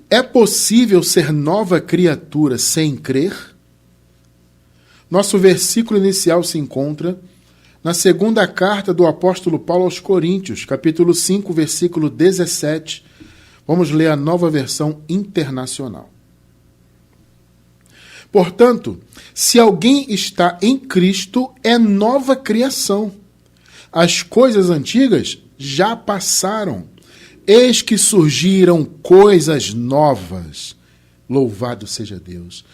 É possível ser nova criatura sem crer? Nosso versículo inicial se encontra na segunda carta do apóstolo Paulo aos Coríntios, capítulo 5, versículo 17. Vamos ler a Nova Versão Internacional. Portanto, se alguém está em Cristo, é nova criação. As coisas antigas já passaram. Eis que surgiram coisas novas. Louvado seja Deus.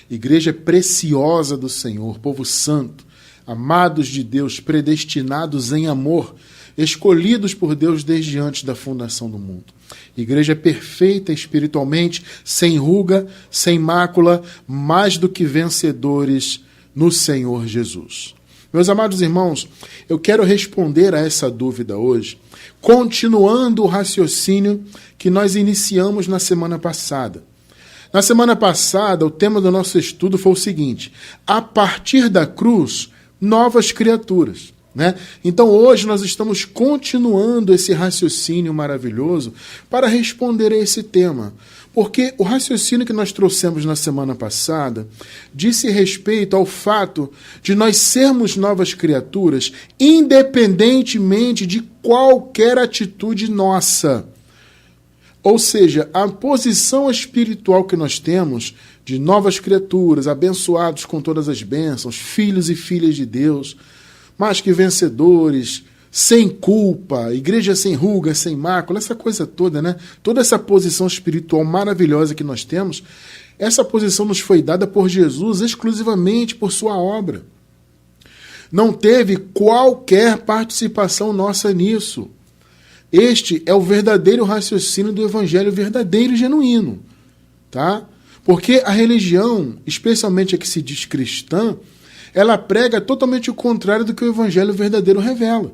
Igreja preciosa do Senhor, povo santo, amados de Deus, predestinados em amor, escolhidos por Deus desde antes da fundação do mundo. Igreja perfeita espiritualmente, sem ruga, sem mácula, mais do que vencedores no Senhor Jesus. Meus amados irmãos, eu quero responder a essa dúvida hoje, continuando o raciocínio que nós iniciamos na semana passada. Na semana passada, o tema do nosso estudo foi o seguinte: a partir da cruz, novas criaturas. Então hoje nós estamos continuando esse raciocínio maravilhoso para responder a esse tema. Porque o raciocínio que nós trouxemos na semana passada disse respeito ao fato de nós sermos novas criaturas, independentemente de qualquer atitude nossa. Ou seja, a posição espiritual que nós temos de novas criaturas, abençoados com todas as bênçãos, filhos e filhas de Deus, mais que vencedores, sem culpa, igreja sem ruga, sem mácula, essa coisa toda, Toda essa posição espiritual maravilhosa que nós temos, essa posição nos foi dada por Jesus exclusivamente por sua obra. Não teve qualquer participação nossa nisso. Este é o verdadeiro raciocínio do evangelho verdadeiro e genuíno, tá? Porque a religião, especialmente a que se diz cristã, ela prega totalmente o contrário do que o evangelho verdadeiro revela.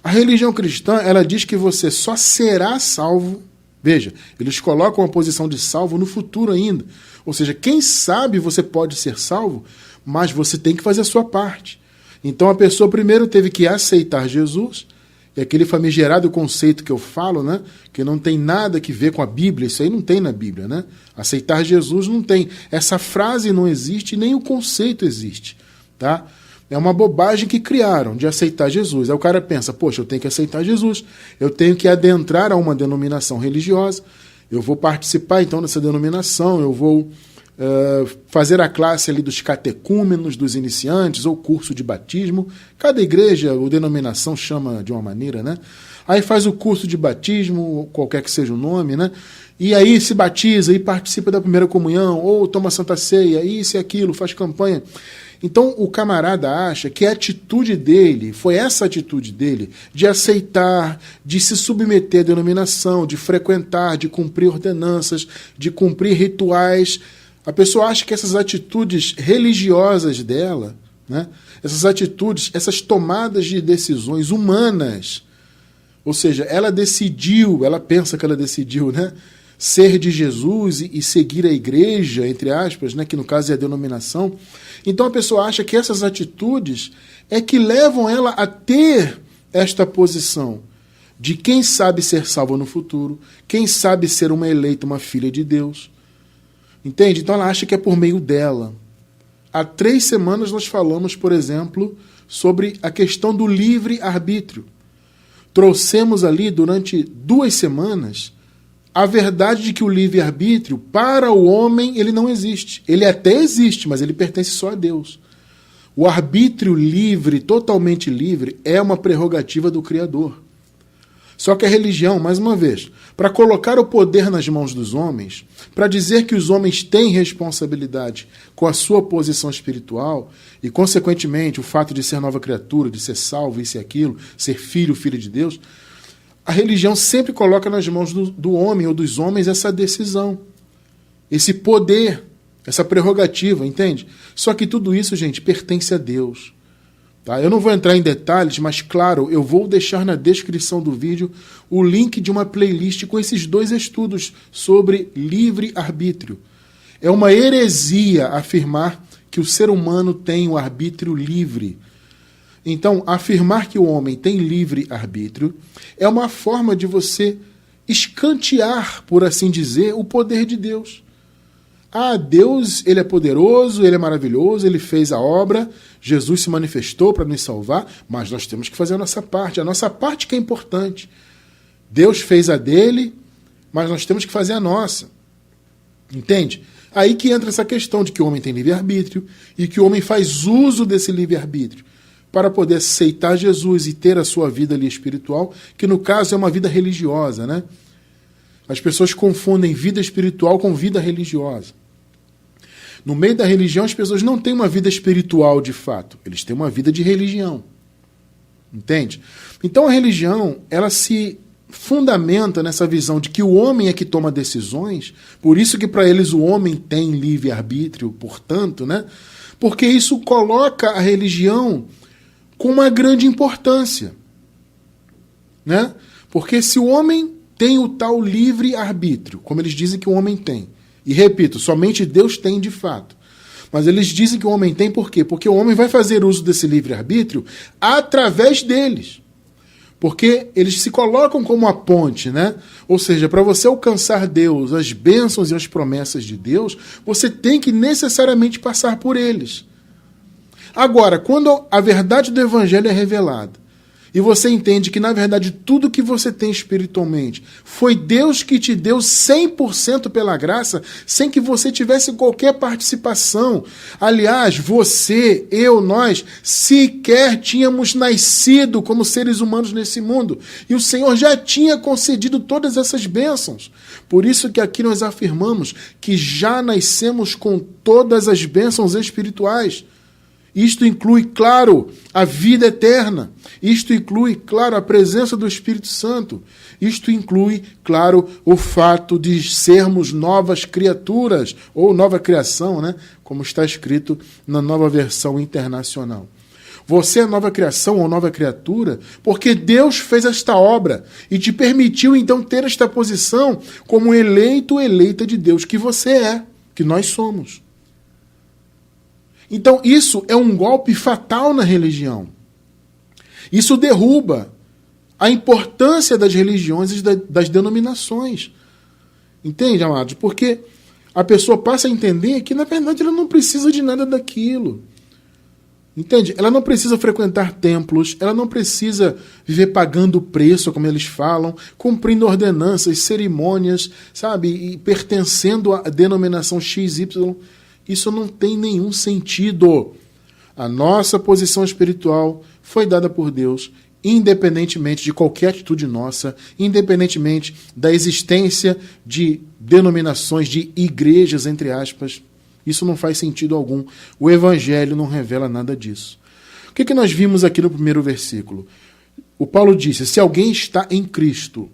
A religião cristã, ela diz que você só será salvo. Veja, eles colocam a posição de salvo no futuro ainda. Ou seja, quem sabe você pode ser salvo, mas você tem que fazer a sua parte. Então a pessoa primeiro teve que aceitar Jesus, e aquele famigerado conceito que eu falo, que não tem nada que ver com a Bíblia, isso aí não tem na Bíblia, Aceitar Jesus não tem. Essa frase não existe, nem o conceito existe, tá? É uma bobagem que criaram de aceitar Jesus. Aí o cara pensa, poxa, eu tenho que aceitar Jesus, eu tenho que adentrar a uma denominação religiosa, eu vou participar então dessa denominação, eu vou fazer a classe ali dos catecúmenos, dos iniciantes, ou curso de batismo. Cada igreja ou denominação chama de uma maneira, Aí faz o curso de batismo, qualquer que seja o nome, E aí se batiza e participa da primeira comunhão, ou toma Santa Ceia, isso e aquilo, faz campanha. Então o camarada acha que a atitude dele, foi essa atitude dele, de aceitar, de se submeter à denominação, de frequentar, de cumprir ordenanças, de cumprir rituais. A pessoa acha que essas atitudes religiosas dela, essas atitudes, essas tomadas de decisões humanas, ou seja, ela decidiu, ela pensa que ela decidiu, ser de Jesus e seguir a igreja, entre aspas, que no caso é a denominação. Então a pessoa acha que essas atitudes é que levam ela a ter esta posição de quem sabe ser salvo no futuro, quem sabe ser uma eleita, uma filha de Deus. Entende? Então ela acha que é por meio dela. Há 3 semanas nós falamos, por exemplo, sobre a questão do livre-arbítrio. Trouxemos ali durante 2 semanas a verdade de que o livre-arbítrio, para o homem, ele não existe. Ele até existe, mas ele pertence só a Deus. O arbítrio livre, totalmente livre, é uma prerrogativa do Criador. Só que a religião, mais uma vez, para colocar o poder nas mãos dos homens, para dizer que os homens têm responsabilidade com a sua posição espiritual e, consequentemente, o fato de ser nova criatura, de ser salvo, isso e aquilo, ser filho, filha de Deus, a religião sempre coloca nas mãos do homem ou dos homens essa decisão, esse poder, essa prerrogativa, entende? Só que tudo isso, gente, pertence a Deus. Tá? Eu não vou entrar em detalhes, mas, claro, eu vou deixar na descrição do vídeo o link de uma playlist com esses 2 estudos sobre livre-arbítrio. É uma heresia afirmar que o ser humano tem o arbítrio livre. Então, afirmar que o homem tem livre-arbítrio é uma forma de você escantear, por assim dizer, o poder de Deus. Ah, Deus, ele é poderoso, ele é maravilhoso, ele fez a obra, Jesus se manifestou para nos salvar, mas nós temos que fazer a nossa parte que é importante. Deus fez a dele, mas nós temos que fazer a nossa. Entende? Aí que entra essa questão de que o homem tem livre-arbítrio e que o homem faz uso desse livre-arbítrio para poder aceitar Jesus e ter a sua vida ali espiritual, que no caso é uma vida religiosa, né? As pessoas confundem vida espiritual com vida religiosa. No meio da religião, as pessoas não têm uma vida espiritual de fato. Eles têm uma vida de religião. Entende? Então a religião, ela se fundamenta nessa visão de que o homem é que toma decisões, por isso que para eles o homem tem livre-arbítrio, portanto, né? Porque isso coloca a religião com uma grande importância, né? Porque se o homem tem o tal livre-arbítrio, como eles dizem que o homem tem, e repito, somente Deus tem de fato, mas eles dizem que o homem tem por quê? Porque o homem vai fazer uso desse livre-arbítrio através deles. Porque eles se colocam como a ponte, né? Ou seja, para você alcançar Deus, as bênçãos e as promessas de Deus, você tem que necessariamente passar por eles. Agora, quando a verdade do Evangelho é revelada, e você entende que, na verdade, tudo que você tem espiritualmente foi Deus que te deu 100% pela graça, sem que você tivesse qualquer participação. Aliás, você, eu, nós, sequer tínhamos nascido como seres humanos nesse mundo. E o Senhor já tinha concedido todas essas bênçãos. Por isso que aqui nós afirmamos que já nascemos com todas as bênçãos espirituais. Isto inclui, claro, a vida eterna. Isto inclui, claro, a presença do Espírito Santo. Isto inclui, claro, o fato de sermos novas criaturas, ou nova criação, né? Como está escrito na Nova Versão Internacional. Você é nova criação ou nova criatura porque Deus fez esta obra e te permitiu, então, ter esta posição como eleito ou eleita de Deus, que você é, que nós somos. Então, isso é um golpe fatal na religião. Isso derruba a importância das religiões e das denominações. Entende, amados? Porque a pessoa passa a entender que, na verdade, ela não precisa de nada daquilo. Entende? Ela não precisa frequentar templos, ela não precisa viver pagando preço, como eles falam, cumprindo ordenanças, cerimônias, sabe? E pertencendo à denominação XY. Isso não tem nenhum sentido. A nossa posição espiritual foi dada por Deus, independentemente de qualquer atitude nossa, independentemente da existência de denominações, de igrejas, entre aspas. Isso não faz sentido algum. O Evangelho não revela nada disso. O que nós vimos aqui no primeiro versículo? O Paulo disse, se alguém está em Cristo.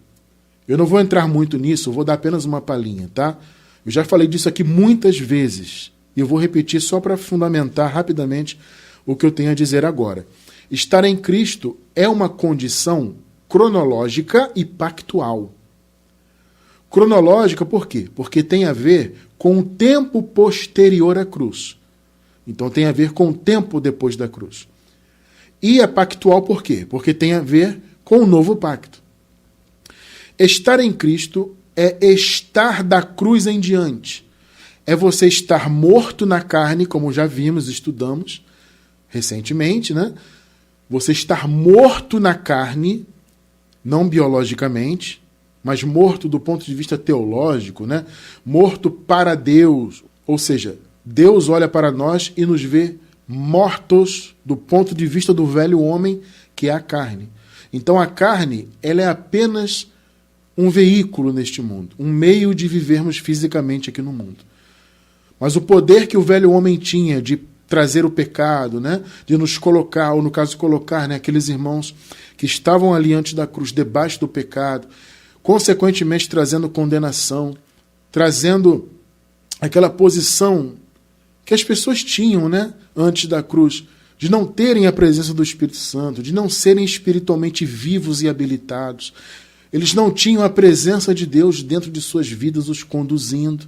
Eu não vou entrar muito nisso, vou dar apenas uma palhinha, tá? Eu já falei disso aqui muitas vezes. E eu vou repetir só para fundamentar rapidamente o que eu tenho a dizer agora. Estar em Cristo é uma condição cronológica e pactual. Cronológica por quê? Porque tem a ver com o tempo posterior à cruz. Então tem a ver com o tempo depois da cruz. E é pactual por quê? Porque tem a ver com o novo pacto. Estar em Cristo é estar da cruz em diante. É você estar morto na carne, como já vimos, estudamos recentemente, né? Você estar morto na carne, não biologicamente, mas morto do ponto de vista teológico, né? Morto para Deus. Ou seja, Deus olha para nós e nos vê mortos do ponto de vista do velho homem, que é a carne. Então a carne, ela é apenas um veículo neste mundo, um meio de vivermos fisicamente aqui no mundo. Mas o poder que o velho homem tinha de trazer o pecado, né? De nos colocar, ou no caso colocar, né, aqueles irmãos que estavam ali antes da cruz, debaixo do pecado, consequentemente trazendo condenação, trazendo aquela posição que as pessoas tinham, né, antes da cruz, de não terem a presença do Espírito Santo, de não serem espiritualmente vivos e habilitados. Eles não tinham a presença de Deus dentro de suas vidas, os conduzindo.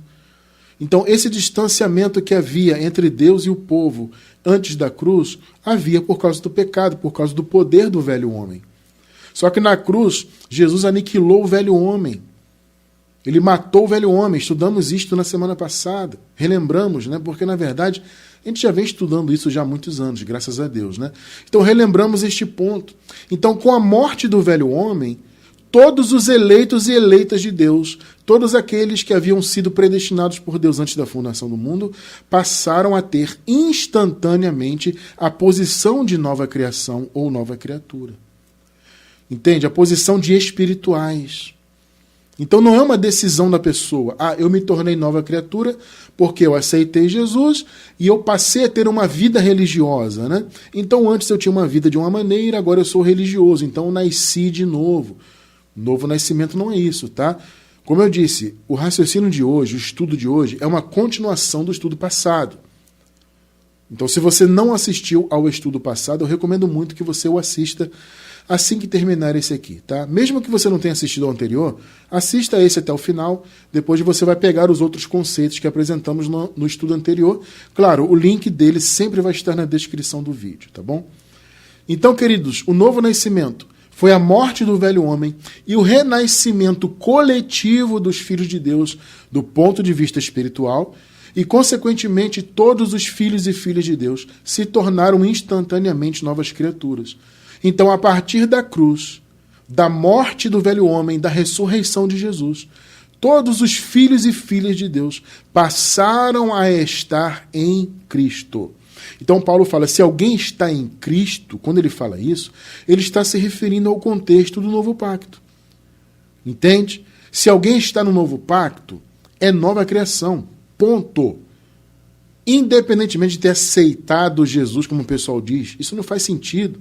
Então, esse distanciamento que havia entre Deus e o povo antes da cruz, havia por causa do pecado, por causa do poder do velho homem. Só que na cruz, Jesus aniquilou o velho homem. Ele matou o velho homem. Estudamos isto na semana passada. Relembramos, né? Porque, na verdade, a gente já vem estudando isso já há muitos anos, graças a Deus, né? Então, relembramos este ponto. Então, com a morte do velho homem, todos os eleitos e eleitas de Deus, todos aqueles que haviam sido predestinados por Deus antes da fundação do mundo, passaram a ter instantaneamente a posição de nova criação ou nova criatura. Entende? A posição de espirituais. Então não é uma decisão da pessoa. Eu me tornei nova criatura porque eu aceitei Jesus e eu passei a ter uma vida religiosa, né? Então antes eu tinha uma vida de uma maneira, agora eu sou religioso, então eu nasci de novo. Novo nascimento não é isso, tá? Como eu disse, o raciocínio de hoje, o estudo de hoje, é uma continuação do estudo passado. Então, se você não assistiu ao estudo passado, eu recomendo muito que você o assista assim que terminar esse aqui, tá? Mesmo que você não tenha assistido ao anterior, assista esse até o final, depois você vai pegar os outros conceitos que apresentamos no estudo anterior. Claro, o link dele sempre vai estar na descrição do vídeo, tá bom? Então, queridos, o novo nascimento foi a morte do velho homem e o renascimento coletivo dos filhos de Deus do ponto de vista espiritual e, consequentemente, todos os filhos e filhas de Deus se tornaram instantaneamente novas criaturas. Então, a partir da cruz, da morte do velho homem, da ressurreição de Jesus, todos os filhos e filhas de Deus passaram a estar em Cristo. Então Paulo fala, se alguém está em Cristo, quando ele fala isso, ele está se referindo ao contexto do novo pacto. Entende? Se alguém está no novo pacto, é nova criação. Ponto. Independentemente de ter aceitado Jesus, como o pessoal diz, isso não faz sentido.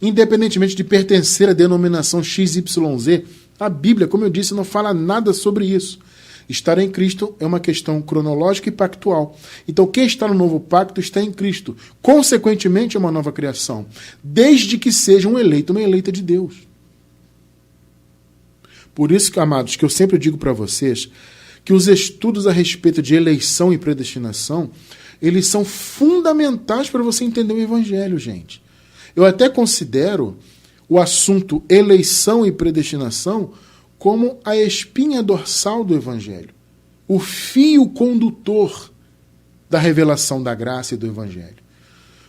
Independentemente de pertencer à denominação XYZ, a Bíblia, como eu disse, não fala nada sobre isso. Estar em Cristo é uma questão cronológica e pactual. Então, quem está no novo pacto está em Cristo. Consequentemente, é uma nova criação. Desde que seja um eleito, uma eleita de Deus. Por isso, amados, que eu sempre digo para vocês que os estudos a respeito de eleição e predestinação, eles são fundamentais para você entender o Evangelho, gente. Eu até considero o assunto eleição e predestinação como a espinha dorsal do Evangelho, o fio condutor da revelação da graça e do Evangelho.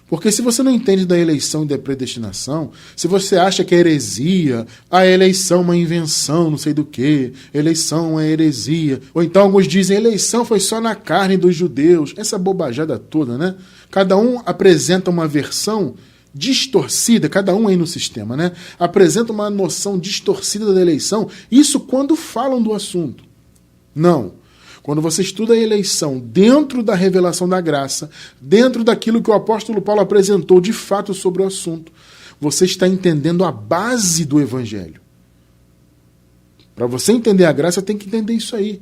Porque se você não entende da eleição e da predestinação, se você acha que é heresia, a eleição é uma invenção, não sei do que, eleição é heresia, ou então alguns dizem eleição foi só na carne dos judeus, essa bobajada toda, né? Cada um apresenta uma versão distorcida, cada um aí no sistema, né? Apresenta uma noção distorcida da eleição, isso quando falam do assunto. Não. Quando você estuda a eleição dentro da revelação da graça, dentro daquilo que o apóstolo Paulo apresentou de fato sobre o assunto, você está entendendo a base do Evangelho. Para você entender a graça, tem que entender isso aí.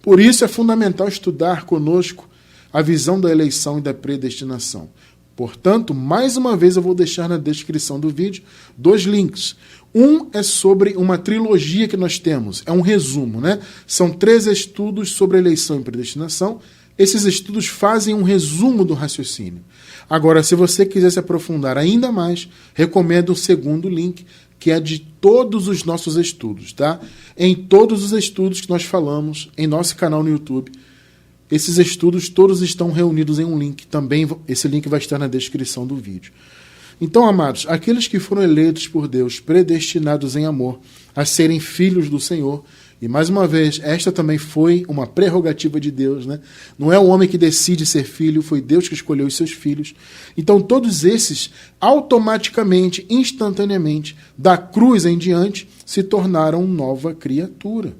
Por isso é fundamental estudar conosco a visão da eleição e da predestinação. Portanto, mais uma vez eu vou deixar na descrição do vídeo 2 links. Um é sobre uma trilogia que nós temos, é um resumo, né? São 3 estudos sobre eleição e predestinação. Esses estudos fazem um resumo do raciocínio. Agora, se você quiser se aprofundar ainda mais, recomendo o segundo link, que é de todos os nossos estudos, tá? Em todos os estudos que nós falamos em nosso canal no YouTube, esses estudos todos estão reunidos em um link. Também esse link vai estar na descrição do vídeo. Então, amados, aqueles que foram eleitos por Deus, predestinados em amor, a serem filhos do Senhor, e mais uma vez, esta também foi uma prerrogativa de Deus, né? Não é o homem que decide ser filho, foi Deus que escolheu os seus filhos. Então, todos esses, automaticamente, instantaneamente, da cruz em diante, se tornaram nova criatura.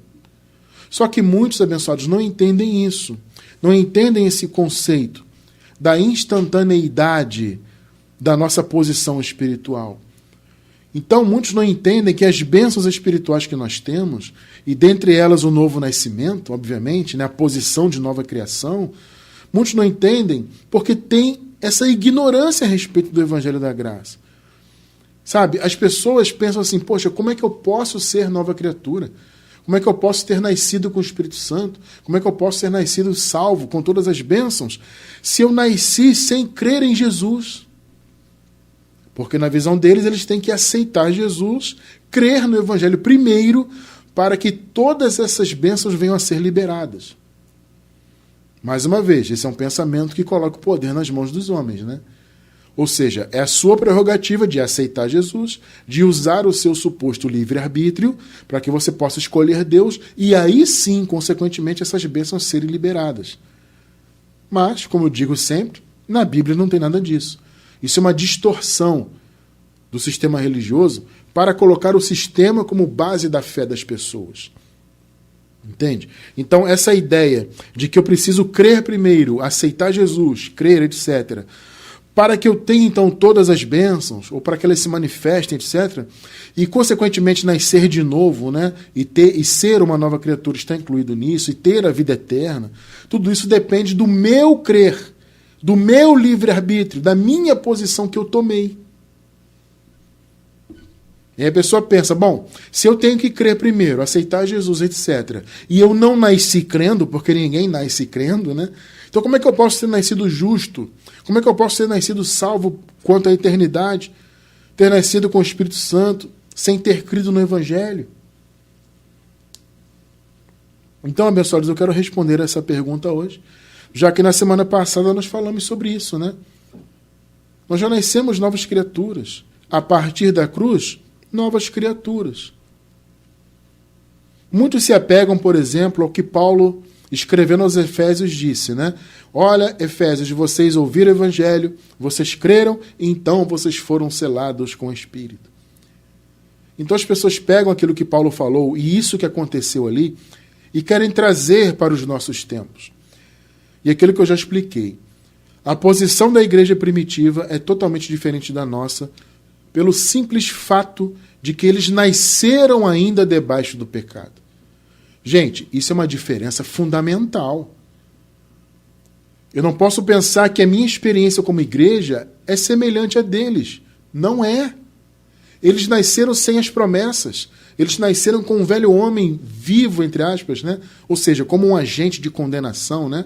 Só que muitos abençoados não entendem isso. Não entendem esse conceito da instantaneidade da nossa posição espiritual. Então, muitos não entendem que as bênçãos espirituais que nós temos, e dentre elas o novo nascimento, obviamente, né, a posição de nova criação, muitos não entendem porque tem essa ignorância a respeito do Evangelho da Graça. Sabe, as pessoas pensam assim, poxa, como é que eu posso ser nova criatura? Como é que eu posso ter nascido com o Espírito Santo? Como é que eu posso ter nascido salvo com todas as bênçãos se eu nasci sem crer em Jesus? Porque na visão deles, eles têm que aceitar Jesus, crer no Evangelho primeiro, para que todas essas bênçãos venham a ser liberadas. Mais uma vez, esse é um pensamento que coloca o poder nas mãos dos homens, né? Ou seja, é a sua prerrogativa de aceitar Jesus, de usar o seu suposto livre-arbítrio para que você possa escolher Deus e aí sim, consequentemente, essas bênçãos serem liberadas. Mas, como eu digo sempre, na Bíblia não tem nada disso. Isso é uma distorção do sistema religioso para colocar o sistema como base da fé das pessoas. Entende? Então, essa ideia de que eu preciso crer primeiro, aceitar Jesus, crer, etc., para que eu tenha, então, todas as bênçãos, ou para que elas se manifestem, etc., e, consequentemente, nascer de novo, né? E ser uma nova criatura está incluído nisso, e ter a vida eterna, tudo isso depende do meu crer, do meu livre-arbítrio, da minha posição que eu tomei. E aí a pessoa pensa, bom, se eu tenho que crer primeiro, aceitar Jesus, etc., e eu não nasci crendo, porque ninguém nasce crendo, né? Então como é que eu posso ter nascido justo? Como é que eu posso ter nascido salvo quanto à eternidade? Ter nascido com o Espírito Santo, sem ter crido no Evangelho? Então, abençoados, eu quero responder essa pergunta hoje, já que na semana passada nós falamos sobre isso, né? Nós já nascemos novas criaturas. A partir da cruz, novas criaturas. Muitos se apegam, por exemplo, ao que Paulo, escrevendo aos Efésios, disse, né? Olha, Efésios, vocês ouviram o Evangelho, vocês creram, então vocês foram selados com o Espírito. Então as pessoas pegam aquilo que Paulo falou e isso que aconteceu ali e querem trazer para os nossos tempos. E aquilo que eu já expliquei. A posição da igreja primitiva é totalmente diferente da nossa, pelo simples fato de que eles nasceram ainda debaixo do pecado. Gente, isso é uma diferença fundamental. Eu não posso pensar que a minha experiência como igreja é semelhante à deles. Não é. Eles nasceram sem as promessas. Eles nasceram com um velho homem vivo, entre aspas, né? Ou seja, como um agente de condenação, né?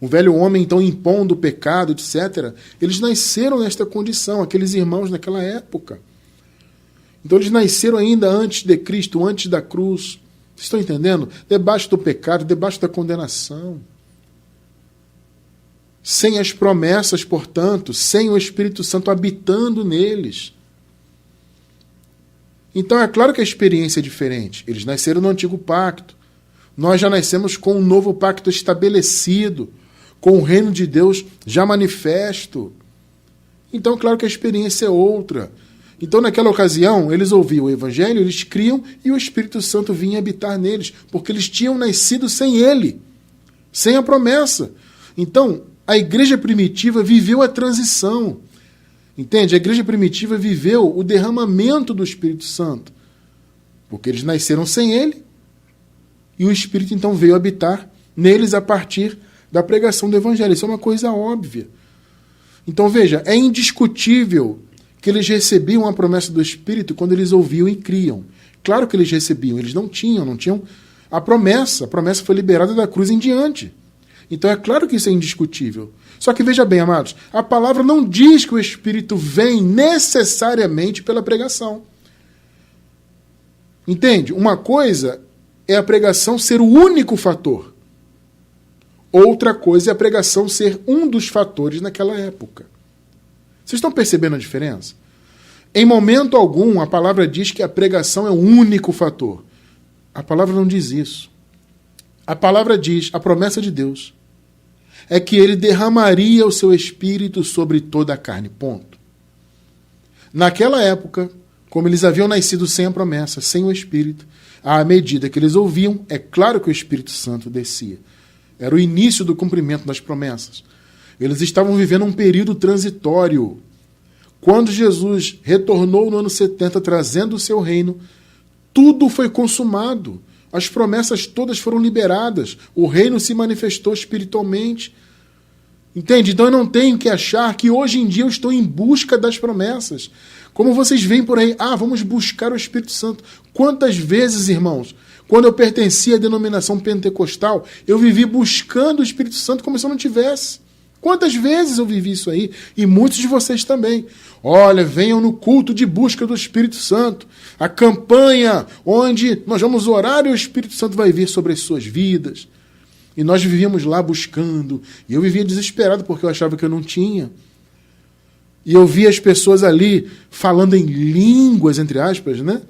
Um velho homem, então, impondo o pecado, etc. Eles nasceram nesta condição, aqueles irmãos naquela época. Então, eles nasceram ainda antes de Cristo, antes da cruz. Vocês estão entendendo? Debaixo do pecado, debaixo da condenação. Sem as promessas, portanto, sem o Espírito Santo habitando neles. Então, é claro que a experiência é diferente. Eles nasceram no antigo pacto. Nós já nascemos com um novo pacto estabelecido, com o reino de Deus já manifesto. Então, claro que a experiência é outra. Então, naquela ocasião, eles ouviam o Evangelho, eles criam e o Espírito Santo vinha habitar neles, porque eles tinham nascido sem ele, sem a promessa. Então, a igreja primitiva viveu a transição. Entende? A igreja primitiva viveu o derramamento do Espírito Santo, porque eles nasceram sem ele e o Espírito, então, veio habitar neles a partir da pregação do Evangelho. Isso é uma coisa óbvia. Então, veja, é indiscutível que eles recebiam a promessa do Espírito quando eles ouviam e criam. Claro que eles recebiam, eles não tinham a promessa. A promessa foi liberada da cruz em diante. Então é claro que isso é indiscutível. Só que veja bem, amados, a palavra não diz que o Espírito vem necessariamente pela pregação. Entende? Uma coisa é a pregação ser o único fator. Outra coisa é a pregação ser um dos fatores naquela época. Vocês estão percebendo a diferença? Em momento algum, a palavra diz que a pregação é o único fator. A palavra não diz isso. A palavra diz, a promessa de Deus, é que ele derramaria o seu Espírito sobre toda a carne. Ponto. Naquela época, como eles haviam nascido sem a promessa, sem o Espírito, à medida que eles ouviam, é claro que o Espírito Santo descia. Era o início do cumprimento das promessas. Eles estavam vivendo um período transitório. Quando Jesus retornou no ano 70, trazendo o seu reino, tudo foi consumado. As promessas todas foram liberadas. O reino se manifestou espiritualmente. Entende? Então eu não tenho que achar que hoje em dia eu estou em busca das promessas. Como vocês veem por aí, vamos buscar o Espírito Santo. Quantas vezes, irmãos, quando eu pertencia à denominação pentecostal, eu vivi buscando o Espírito Santo como se eu não tivesse. Quantas vezes eu vivi isso aí? E muitos de vocês também. Olha, venham no culto de busca do Espírito Santo. A campanha onde nós vamos orar e o Espírito Santo vai vir sobre as suas vidas. E nós vivíamos lá buscando. E eu vivia desesperado porque eu achava que eu não tinha. E eu via as pessoas ali falando em línguas, entre aspas, né?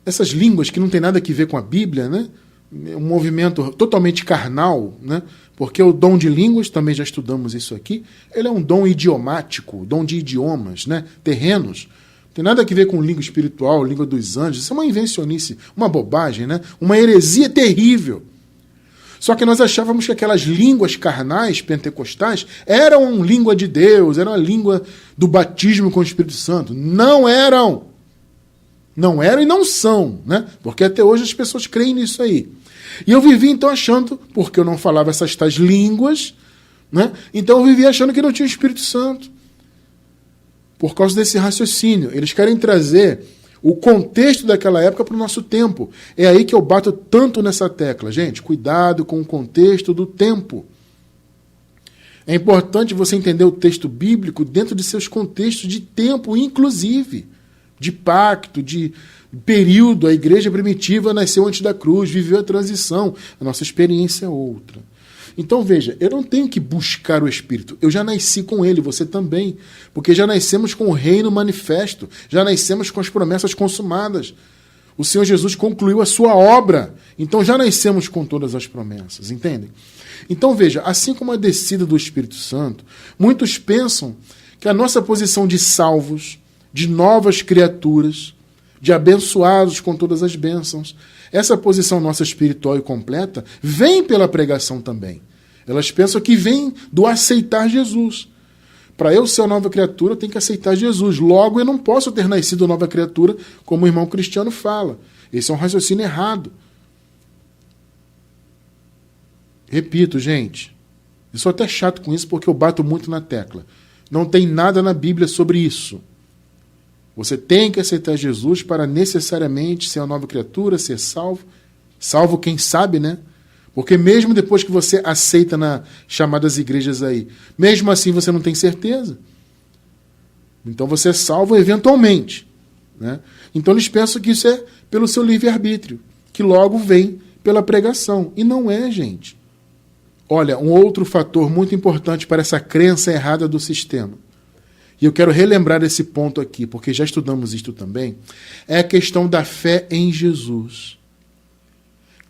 Essas línguas que não tem nada a ver com a Bíblia, né? Um movimento totalmente carnal, né? Porque o dom de línguas, também já estudamos isso aqui, ele é um dom idiomático, dom de idiomas, né? Terrenos. Não tem nada a ver com língua espiritual, língua dos anjos. Isso é uma invencionice, uma bobagem, né? Uma heresia terrível. Só que nós achávamos que aquelas línguas carnais, pentecostais, eram língua de Deus, eram a língua do batismo com o Espírito Santo. Não eram. Não eram e não são, né? Porque até hoje as pessoas creem nisso aí. E eu vivi então achando, porque eu não falava essas tais línguas, né? Então eu vivia achando que não tinha o Espírito Santo. Por causa desse raciocínio. Eles querem trazer o contexto daquela época para o nosso tempo. É aí que eu bato tanto nessa tecla. Gente, cuidado com o contexto do tempo. É importante você entender o texto bíblico dentro de seus contextos de tempo, inclusive. De pacto, de período. A igreja primitiva nasceu antes da cruz, viveu a transição. A nossa experiência é outra. Então, veja, eu não tenho que buscar o Espírito. Eu já nasci com ele, você também. Porque já nascemos com o reino manifesto. Já nascemos com as promessas consumadas. O Senhor Jesus concluiu a sua obra. Então, já nascemos com todas as promessas, entendem? Então, veja, assim como a descida do Espírito Santo, muitos pensam que a nossa posição de salvos, de novas criaturas, de abençoados com todas as bênçãos, essa posição nossa espiritual e completa vem pela pregação também. Elas pensam que vem do aceitar Jesus. Para eu ser uma nova criatura, eu tenho que aceitar Jesus. Logo, eu não posso ter nascido nova criatura, como o irmão Cristiano fala. Esse é um raciocínio errado. Repito, gente, eu sou até chato com isso porque eu bato muito na tecla. Não tem nada na Bíblia sobre isso. Você tem que aceitar Jesus para necessariamente ser uma nova criatura, ser salvo. Salvo quem sabe, né? Porque mesmo depois que você aceita nas chamadas igrejas aí, mesmo assim você não tem certeza. Então você é salvo eventualmente, né? Então eles pensam que isso é pelo seu livre-arbítrio, que logo vem pela pregação. E não é, gente. Olha, um outro fator muito importante para essa crença errada do sistema, e eu quero relembrar esse ponto aqui, porque já estudamos isto também, é a questão da fé em Jesus.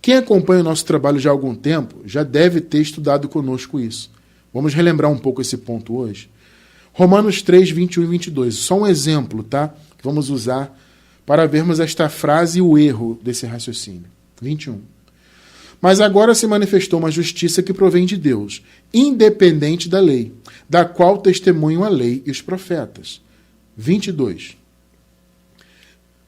Quem acompanha o nosso trabalho já há algum tempo já deve ter estudado conosco isso. Vamos relembrar um pouco esse ponto hoje. Romanos 3, 21 e 22. Só um exemplo, tá? Que vamos usar para vermos esta frase e o erro desse raciocínio. 21. Mas agora se manifestou uma justiça que provém de Deus, independente da lei, da qual testemunham a lei e os profetas. 22.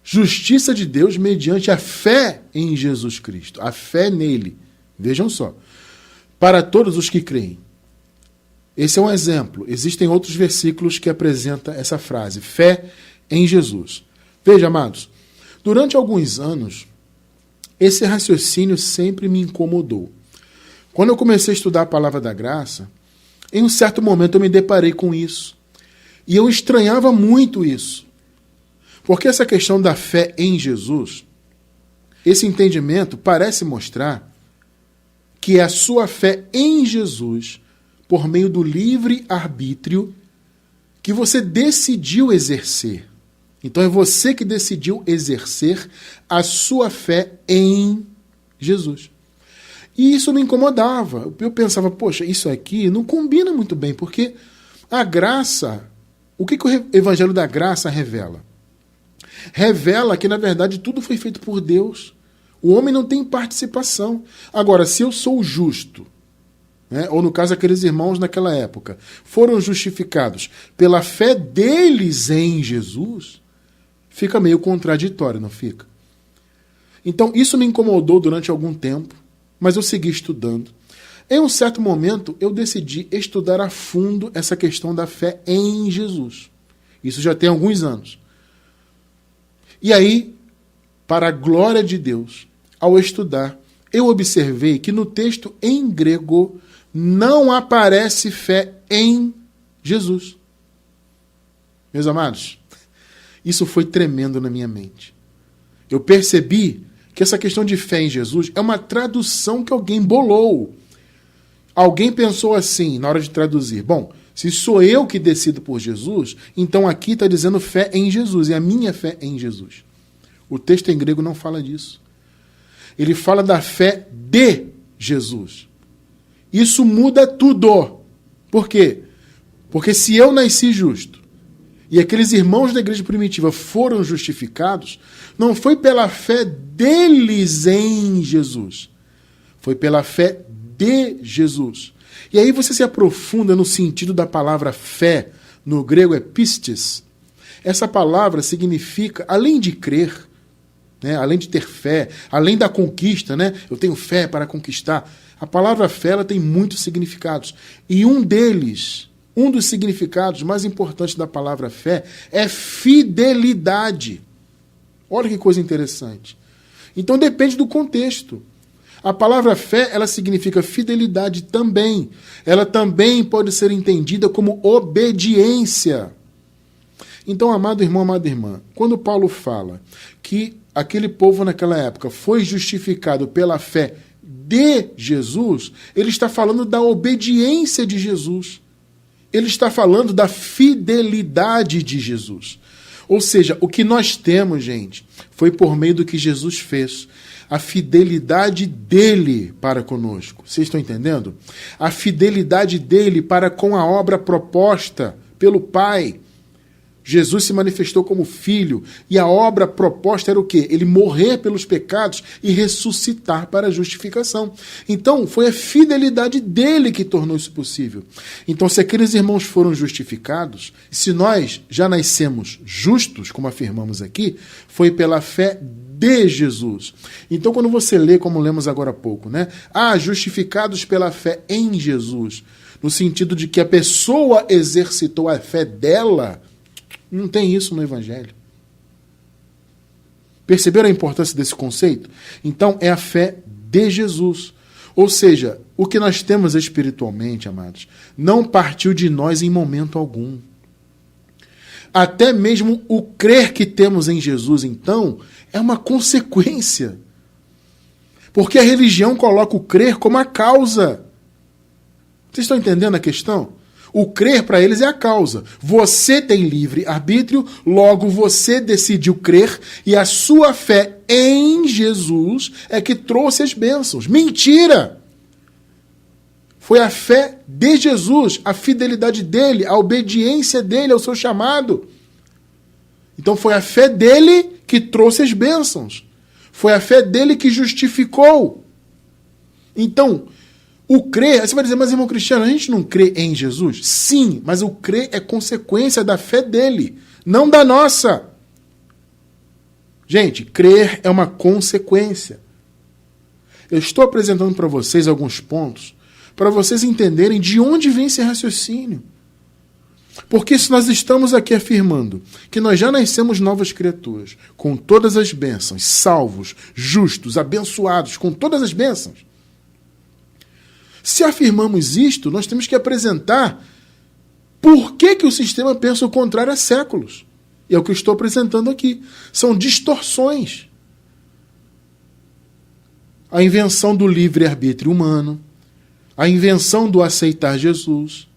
Justiça de Deus mediante a fé em Jesus Cristo, a fé nele. Vejam só. Para todos os que creem. Esse é um exemplo. Existem outros versículos que apresentam essa frase, fé em Jesus. Veja, amados, durante alguns anos, esse raciocínio sempre me incomodou. Quando eu comecei a estudar a palavra da graça, em um certo momento eu me deparei com isso. E eu estranhava muito isso. Porque essa questão da fé em Jesus, esse entendimento parece mostrar que é a sua fé em Jesus, por meio do livre-arbítrio, que você decidiu exercer. Então é você que decidiu exercer a sua fé em Jesus. E isso me incomodava. Eu pensava, poxa, isso aqui não combina muito bem, porque a graça, o que o Evangelho da Graça revela? Revela que, na verdade, tudo foi feito por Deus. O homem não tem participação. Agora, se eu sou justo, né, ou no caso aqueles irmãos naquela época, foram justificados pela fé deles em Jesus, fica meio contraditório, não fica? Então, isso me incomodou durante algum tempo, mas eu segui estudando. Em um certo momento, eu decidi estudar a fundo essa questão da fé em Jesus. Isso já tem alguns anos. E aí, para a glória de Deus, ao estudar, eu observei que no texto em grego não aparece fé em Jesus. Meus amados, isso foi tremendo na minha mente. Eu percebi que essa questão de fé em Jesus é uma tradução que alguém bolou. Alguém pensou assim, na hora de traduzir, bom, se sou eu que decido por Jesus, então aqui está dizendo fé em Jesus, e a minha fé é em Jesus. O texto em grego não fala disso. Ele fala da fé de Jesus. Isso muda tudo. Por quê? Porque se eu nasci justo, e aqueles irmãos da igreja primitiva foram justificados, não foi pela fé deles em Jesus, foi pela fé de Jesus. E aí você se aprofunda no sentido da palavra fé, no grego é pistis. Essa palavra significa, além de crer, né, além de ter fé, além da conquista, né, eu tenho fé para conquistar. A palavra fé ela tem muitos significados. E um dos significados mais importantes da palavra fé é fidelidade. Olha que coisa interessante. Então depende do contexto. A palavra fé, ela significa fidelidade também. Ela também pode ser entendida como obediência. Então, amado irmão, amada irmã, quando Paulo fala que aquele povo naquela época foi justificado pela fé de Jesus, ele está falando da obediência de Jesus. Ele está falando da fidelidade de Jesus. Ou seja, o que nós temos, gente, foi por meio do que Jesus fez. A fidelidade dele para conosco. Vocês estão entendendo? A fidelidade dele para com a obra proposta pelo Pai. Jesus se manifestou como filho e a obra proposta era o quê? Ele morrer pelos pecados e ressuscitar para a justificação. Então, foi a fidelidade dele que tornou isso possível. Então, se aqueles irmãos foram justificados, se nós já nascemos justos, como afirmamos aqui, foi pela fé de Jesus. Então, quando você lê, como lemos agora há pouco, né? Justificados pela fé em Jesus, no sentido de que a pessoa exercitou a fé dela, não tem isso no Evangelho. Perceberam a importância desse conceito? Então, é a fé de Jesus. Ou seja, o que nós temos espiritualmente, amados, não partiu de nós em momento algum. Até mesmo o crer que temos em Jesus, então, é uma consequência. Porque a religião coloca o crer como a causa. Vocês estão entendendo a questão? O crer para eles é a causa. Você tem livre arbítrio, logo você decidiu crer e a sua fé em Jesus é que trouxe as bênçãos. Mentira! Foi a fé de Jesus, a fidelidade dele, a obediência dele ao seu chamado. Então foi a fé dele que trouxe as bênçãos. Foi a fé dele que justificou. Então, o crer, você vai dizer, mas irmão Cristiano, a gente não crê em Jesus? Sim, mas o crer é consequência da fé dele, não da nossa. Gente, crer é uma consequência. Eu estou apresentando para vocês alguns pontos para vocês entenderem de onde vem esse raciocínio. Porque se nós estamos aqui afirmando que nós já nascemos novas criaturas, com todas as bênçãos, salvos, justos, abençoados, com todas as bênçãos, se afirmamos isto, nós temos que apresentar por que o sistema pensa o contrário há séculos. E é o que eu estou apresentando aqui. São distorções. A invenção do livre-arbítrio humano, a invenção do aceitar Jesus,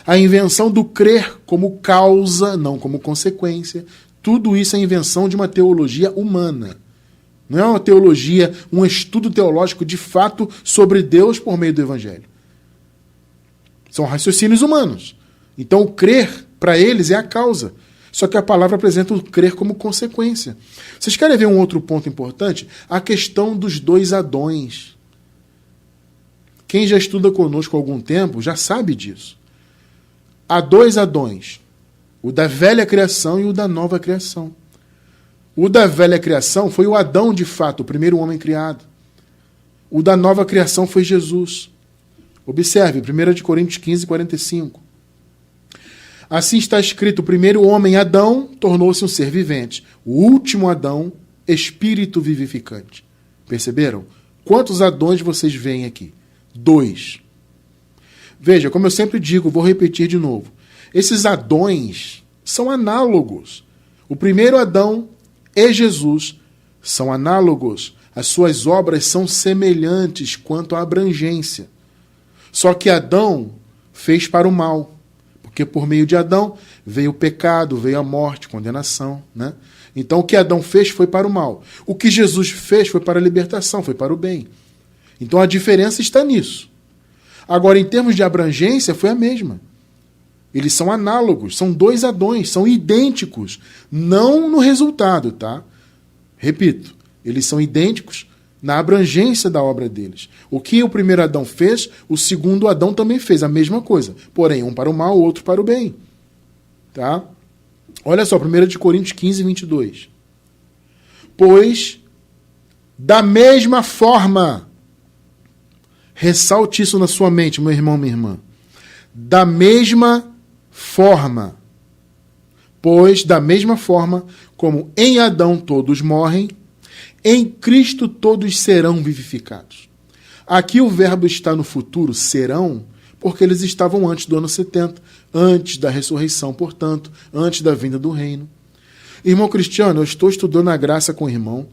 a invenção do crer como causa, não como consequência. Tudo isso é invenção de uma teologia humana. Não é uma teologia, um estudo teológico de fato sobre Deus por meio do Evangelho. São raciocínios humanos. Então o crer, para eles, é a causa. Só que a palavra apresenta o crer como consequência. Vocês querem ver um outro ponto importante? A questão dos dois Adões. Quem já estuda conosco há algum tempo já sabe disso. Há dois Adões. O da velha criação e o da nova criação. O da velha criação foi o Adão, de fato, o primeiro homem criado. O da nova criação foi Jesus. Observe, 1 Coríntios 15, 45. Assim está escrito, o primeiro homem, Adão, tornou-se um ser vivente. O último Adão, espírito vivificante. Perceberam? Quantos Adões vocês veem aqui? 2. Veja, como eu sempre digo, vou repetir de novo. Esses Adões são análogos. O primeiro Adão e Jesus são análogos. As suas obras são semelhantes quanto à abrangência. Só que Adão fez para o mal. Porque por meio de Adão veio o pecado, veio a morte, condenação, né? Então o que Adão fez foi para o mal. O que Jesus fez foi para a libertação, foi para o bem. Então a diferença está nisso. Agora, em termos de abrangência, foi a mesma. Eles são análogos, são 2 Adões, são idênticos. Não no resultado, tá? Repito, eles são idênticos na abrangência da obra deles. O que o primeiro Adão fez, o segundo Adão também fez a mesma coisa. Porém, um para o mal, o outro para o bem. Tá? Olha só, 1 Coríntios 15, 22. Pois, da mesma forma, ressalte isso na sua mente, meu irmão, minha irmã. Da mesma forma, pois, da mesma forma como em Adão todos morrem, em Cristo todos serão vivificados. Aqui o verbo está no futuro, serão, porque eles estavam antes do ano 70, antes da ressurreição, portanto, antes da vinda do reino. Irmão Cristiano, eu estou estudando a graça com o irmão,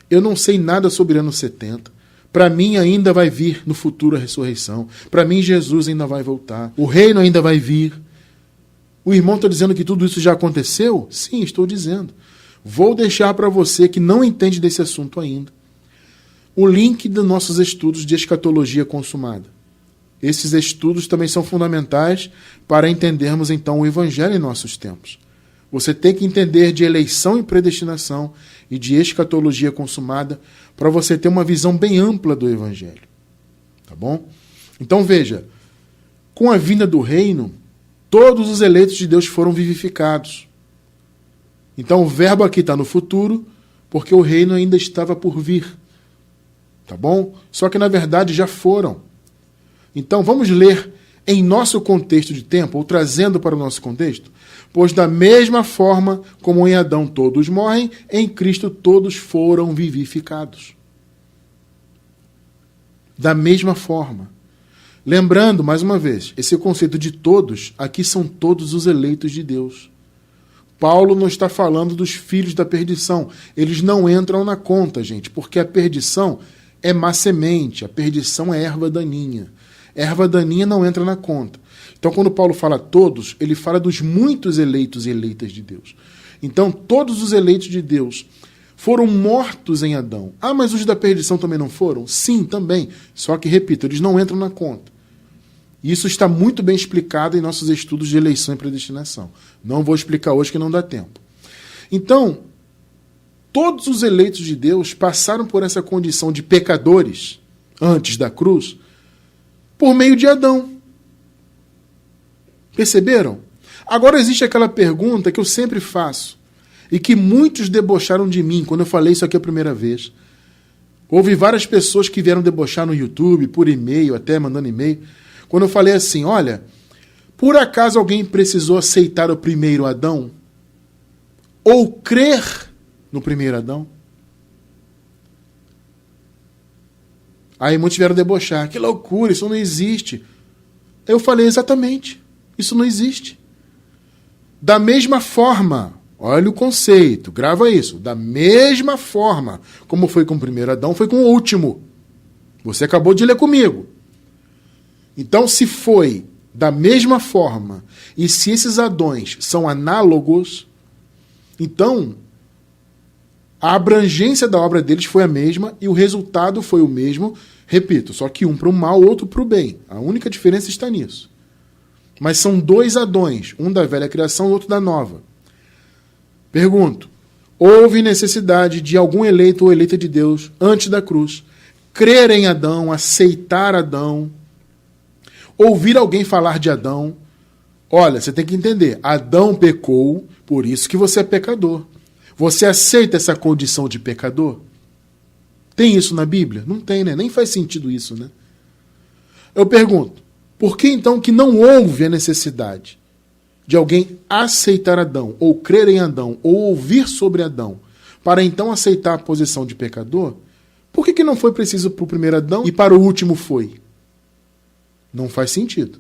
eu não sei nada sobre o ano 70, para mim ainda vai vir no futuro a ressurreição, para mim Jesus ainda vai voltar, o reino ainda vai vir. O irmão está dizendo que tudo isso já aconteceu? Sim, estou dizendo. Vou deixar para você que não entende desse assunto ainda o link dos nossos estudos de escatologia consumada. Esses estudos também são fundamentais para entendermos então o Evangelho em nossos tempos. Você tem que entender de eleição e predestinação e de escatologia consumada para você ter uma visão bem ampla do Evangelho. Tá bom? Então veja, com a vinda do reino, todos os eleitos de Deus foram vivificados. Então o verbo aqui está no futuro, porque o reino ainda estava por vir. Tá bom? Só que na verdade já foram. Então vamos ler em nosso contexto de tempo, ou trazendo para o nosso contexto. Pois da mesma forma como em Adão todos morrem, em Cristo todos foram vivificados. Da mesma forma. Lembrando, mais uma vez, esse conceito de todos, aqui são todos os eleitos de Deus. Paulo não está falando dos filhos da perdição. Eles não entram na conta, gente, porque a perdição é má semente, a perdição é erva daninha. Erva daninha não entra na conta. Então, quando Paulo fala todos, ele fala dos muitos eleitos e eleitas de Deus. Então, todos os eleitos de Deus foram mortos em Adão. Ah, mas os da perdição também não foram? Sim, também. Só que, repito, eles não entram na conta. Isso está muito bem explicado em nossos estudos de eleição e predestinação. Não vou explicar hoje que não dá tempo. Então, todos os eleitos de Deus passaram por essa condição de pecadores antes da cruz por meio de Adão. Perceberam? Agora existe aquela pergunta que eu sempre faço e que muitos debocharam de mim quando eu falei isso aqui a primeira vez. Houve várias pessoas que vieram debochar no YouTube, por e-mail, até mandando e-mail, quando eu falei assim, olha, por acaso alguém precisou aceitar o primeiro Adão? Ou crer no primeiro Adão? Aí muitos vieram debochar. Que loucura, isso não existe. Eu falei exatamente, isso não existe. Da mesma forma, olha o conceito, grava isso, da mesma forma como foi com o primeiro Adão, foi com o último. Você acabou de ler comigo. Então, se foi da mesma forma, e se esses Adões são análogos, então a abrangência da obra deles foi a mesma e o resultado foi o mesmo, repito, só que um para o mal, outro para o bem. A única diferença está nisso. Mas são 2 Adões, um da velha criação e outro da nova. Pergunto, houve necessidade de algum eleito ou eleita de Deus, antes da cruz, crer em Adão, aceitar Adão, ouvir alguém falar de Adão? Olha, você tem que entender, Adão pecou, por isso que você é pecador. Você aceita essa condição de pecador? Tem isso na Bíblia? Não tem, né? Nem faz sentido isso, né? Eu pergunto, por que então que não houve a necessidade de alguém aceitar Adão, ou crer em Adão, ou ouvir sobre Adão, para então aceitar a posição de pecador? Por que não foi preciso para o primeiro Adão e para o último foi? Não faz sentido.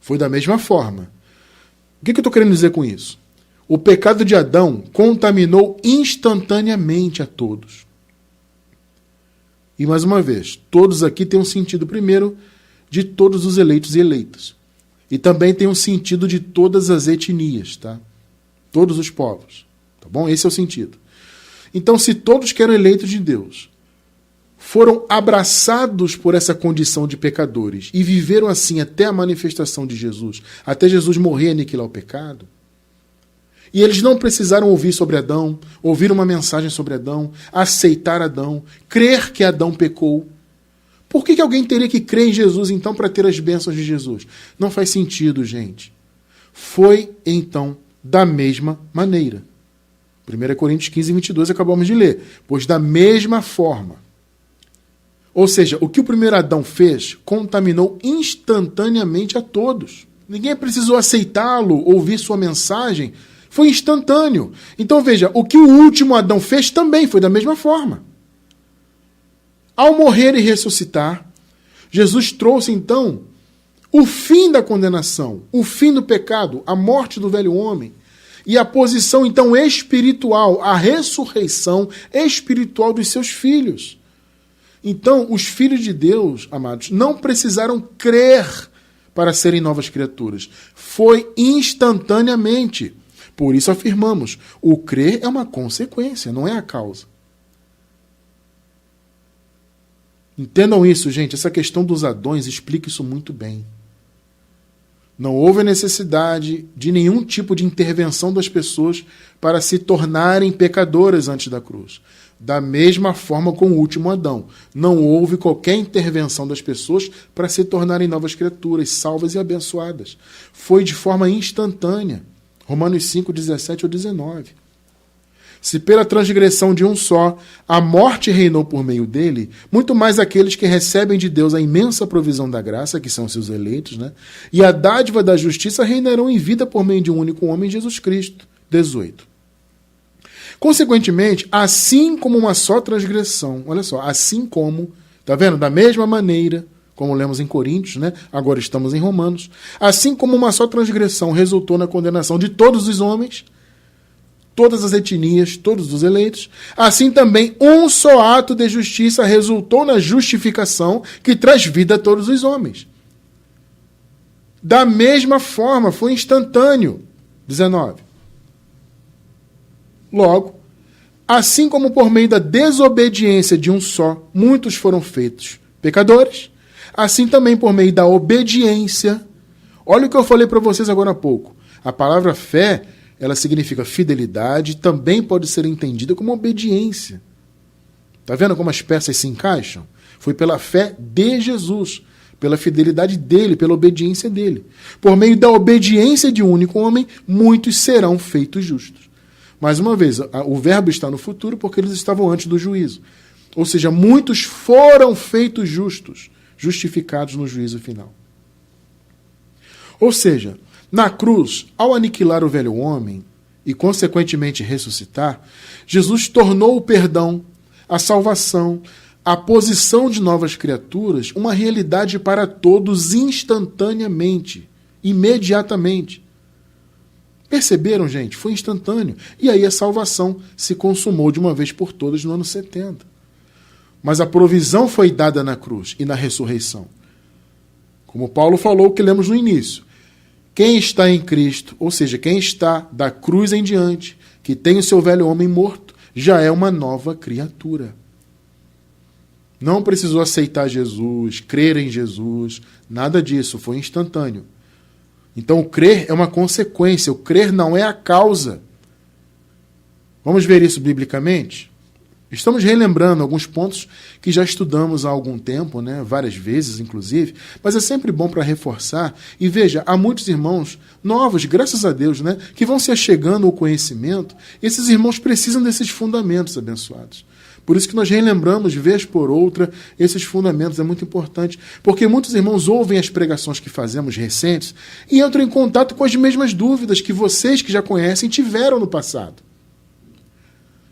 Foi da mesma forma. O que eu estou querendo dizer com isso? O pecado de Adão contaminou instantaneamente a todos. E mais uma vez, todos aqui têm um sentido primeiro de todos os eleitos e eleitas. E também tem um sentido de todas as etnias, tá? Todos os povos, tá bom? Esse é o sentido. Então, se todos que eram eleitos de Deus foram abraçados por essa condição de pecadores e viveram assim até a manifestação de Jesus, até Jesus morrer e aniquilar o pecado, e eles não precisaram ouvir sobre Adão, ouvir uma mensagem sobre Adão, aceitar Adão, crer que Adão pecou. Por que alguém teria que crer em Jesus, então, para ter as bênçãos de Jesus? Não faz sentido, gente. Foi, então, da mesma maneira. 1 Coríntios 15, 22, acabamos de ler. Pois da mesma forma. Ou seja, o que o primeiro Adão fez contaminou instantaneamente a todos. Ninguém precisou aceitá-lo, ouvir sua mensagem. Foi instantâneo. Então veja, o que o último Adão fez também foi da mesma forma. Ao morrer e ressuscitar, Jesus trouxe então o fim da condenação, o fim do pecado, a morte do velho homem e a posição então espiritual, a ressurreição espiritual dos seus filhos. Então, os filhos de Deus, amados, não precisaram crer para serem novas criaturas. Foi instantaneamente. Por isso afirmamos, o crer é uma consequência, não é a causa. Entendam isso, gente. Essa questão dos Adões explica isso muito bem. Não houve necessidade de nenhum tipo de intervenção das pessoas para se tornarem pecadoras antes da cruz. Da mesma forma com o último Adão. Não houve qualquer intervenção das pessoas para se tornarem novas criaturas, salvas e abençoadas. Foi de forma instantânea. Romanos 5, 17 ou 19. Se pela transgressão de um só a morte reinou por meio dele, muito mais aqueles que recebem de Deus a imensa provisão da graça, que são seus eleitos, né? E a dádiva da justiça reinarão em vida por meio de um único homem, Jesus Cristo. 18. Consequentemente, assim como uma só transgressão, olha só, assim como, tá vendo? Da mesma maneira, como lemos em Coríntios, né? Agora estamos em Romanos. Assim como uma só transgressão resultou na condenação de todos os homens, todas as etnias, todos os eleitos, assim também um só ato de justiça resultou na justificação que traz vida a todos os homens. Da mesma forma, foi instantâneo. 19. Logo, assim como por meio da desobediência de um só, muitos foram feitos pecadores, assim também por meio da obediência. Olha o que eu falei para vocês agora há pouco. A palavra fé, ela significa fidelidade, também pode ser entendida como obediência. Está vendo como as peças se encaixam? Foi pela fé de Jesus, pela fidelidade dele, pela obediência dele. Por meio da obediência de um único homem, muitos serão feitos justos. Mais uma vez, o verbo está no futuro porque eles estavam antes do juízo. Ou seja, muitos foram feitos justos, justificados no juízo final. Ou seja, na cruz, ao aniquilar o velho homem e, consequentemente, ressuscitar, Jesus tornou o perdão, a salvação, a posição de novas criaturas uma realidade para todos instantaneamente, imediatamente. Perceberam, gente? Foi instantâneo. E aí a salvação se consumou de uma vez por todas no ano 70. Mas a provisão foi dada na cruz e na ressurreição. Como Paulo falou, que lemos no início. Quem está em Cristo, ou seja, quem está da cruz em diante, que tem o seu velho homem morto, já é uma nova criatura. Não precisou aceitar Jesus, crer em Jesus, nada disso, foi instantâneo. Então, o crer é uma consequência, o crer não é a causa. Vamos ver isso biblicamente? Estamos relembrando alguns pontos que já estudamos há algum tempo, né? Várias vezes, inclusive, mas é sempre bom para reforçar. E veja, há muitos irmãos novos, graças a Deus, né? Que vão se achegando ao conhecimento. Esses irmãos precisam desses fundamentos abençoados. Por isso que nós relembramos, vez por outra, esses fundamentos. É muito importante, porque muitos irmãos ouvem as pregações que fazemos recentes e entram em contato com as mesmas dúvidas que vocês que já conhecem tiveram no passado.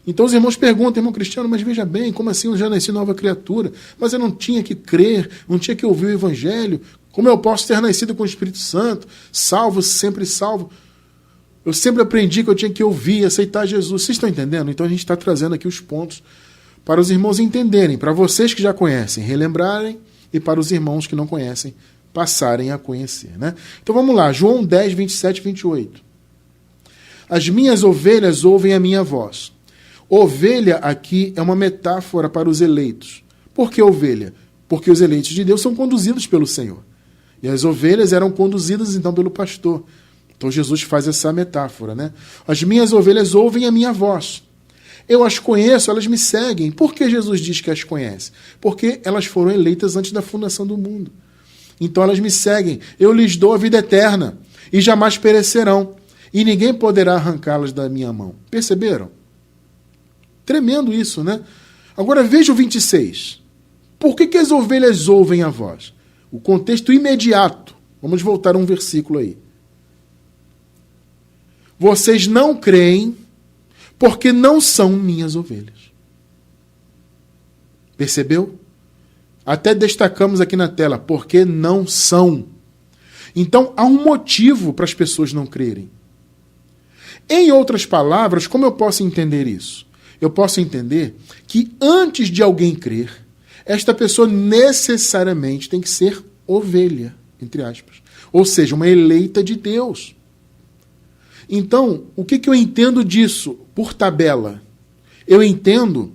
Então os irmãos perguntam, irmão Cristiano, mas veja bem, como assim eu já nasci nova criatura? Mas eu não tinha que crer, não tinha que ouvir o Evangelho. Como eu posso ter nascido com o Espírito Santo? Salvo, sempre salvo. Eu sempre aprendi que eu tinha que ouvir, aceitar Jesus. Vocês estão entendendo? Então a gente está trazendo aqui os pontos para os irmãos entenderem, para vocês que já conhecem, relembrarem, e para os irmãos que não conhecem, passarem a conhecer. Né? Então vamos lá, João 10, 27 e 28. As minhas ovelhas ouvem a minha voz. Ovelha aqui é uma metáfora para os eleitos. Por que ovelha? Porque os eleitos de Deus são conduzidos pelo Senhor. E as ovelhas eram conduzidas então pelo pastor. Então Jesus faz essa metáfora, né? As minhas ovelhas ouvem a minha voz. Eu as conheço, elas me seguem. Por que Jesus diz que as conhece? Porque elas foram eleitas antes da fundação do mundo. Então elas me seguem. Eu lhes dou a vida eterna e jamais perecerão. E ninguém poderá arrancá-las da minha mão. Perceberam? Tremendo isso, né? Agora veja o 26. Por que as ovelhas ouvem a voz? O contexto imediato. Vamos voltar a um versículo aí. Vocês não creem porque não são minhas ovelhas. Percebeu? Até destacamos aqui na tela, porque não são. Então há um motivo para as pessoas não crerem. Em outras palavras, como eu posso entender isso? Eu posso entender que antes de alguém crer, esta pessoa necessariamente tem que ser ovelha, entre aspas. Ou seja, uma eleita de Deus. Então, o que eu entendo disso por tabela? Eu entendo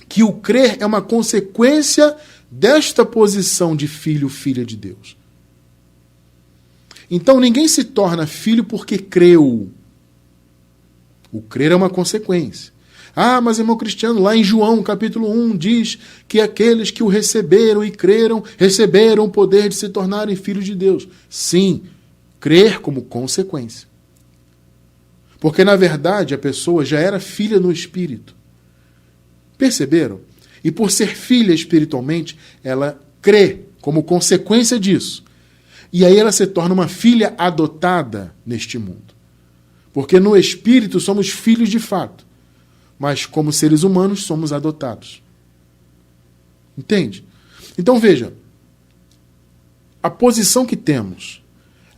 que o crer é uma consequência desta posição de filho, filha de Deus. Então, ninguém se torna filho porque creu. O crer é uma consequência. Ah, mas irmão Cristiano, lá em João, capítulo 1, diz que aqueles que o receberam e creram, receberam o poder de se tornarem filhos de Deus. Sim, crer como consequência. Porque, na verdade, a pessoa já era filha no Espírito. Perceberam? E por ser filha espiritualmente, ela crê como consequência disso. E aí ela se torna uma filha adotada neste mundo. Porque no Espírito somos filhos de fato. Mas como seres humanos somos adotados. Entende? Então veja, a posição que temos,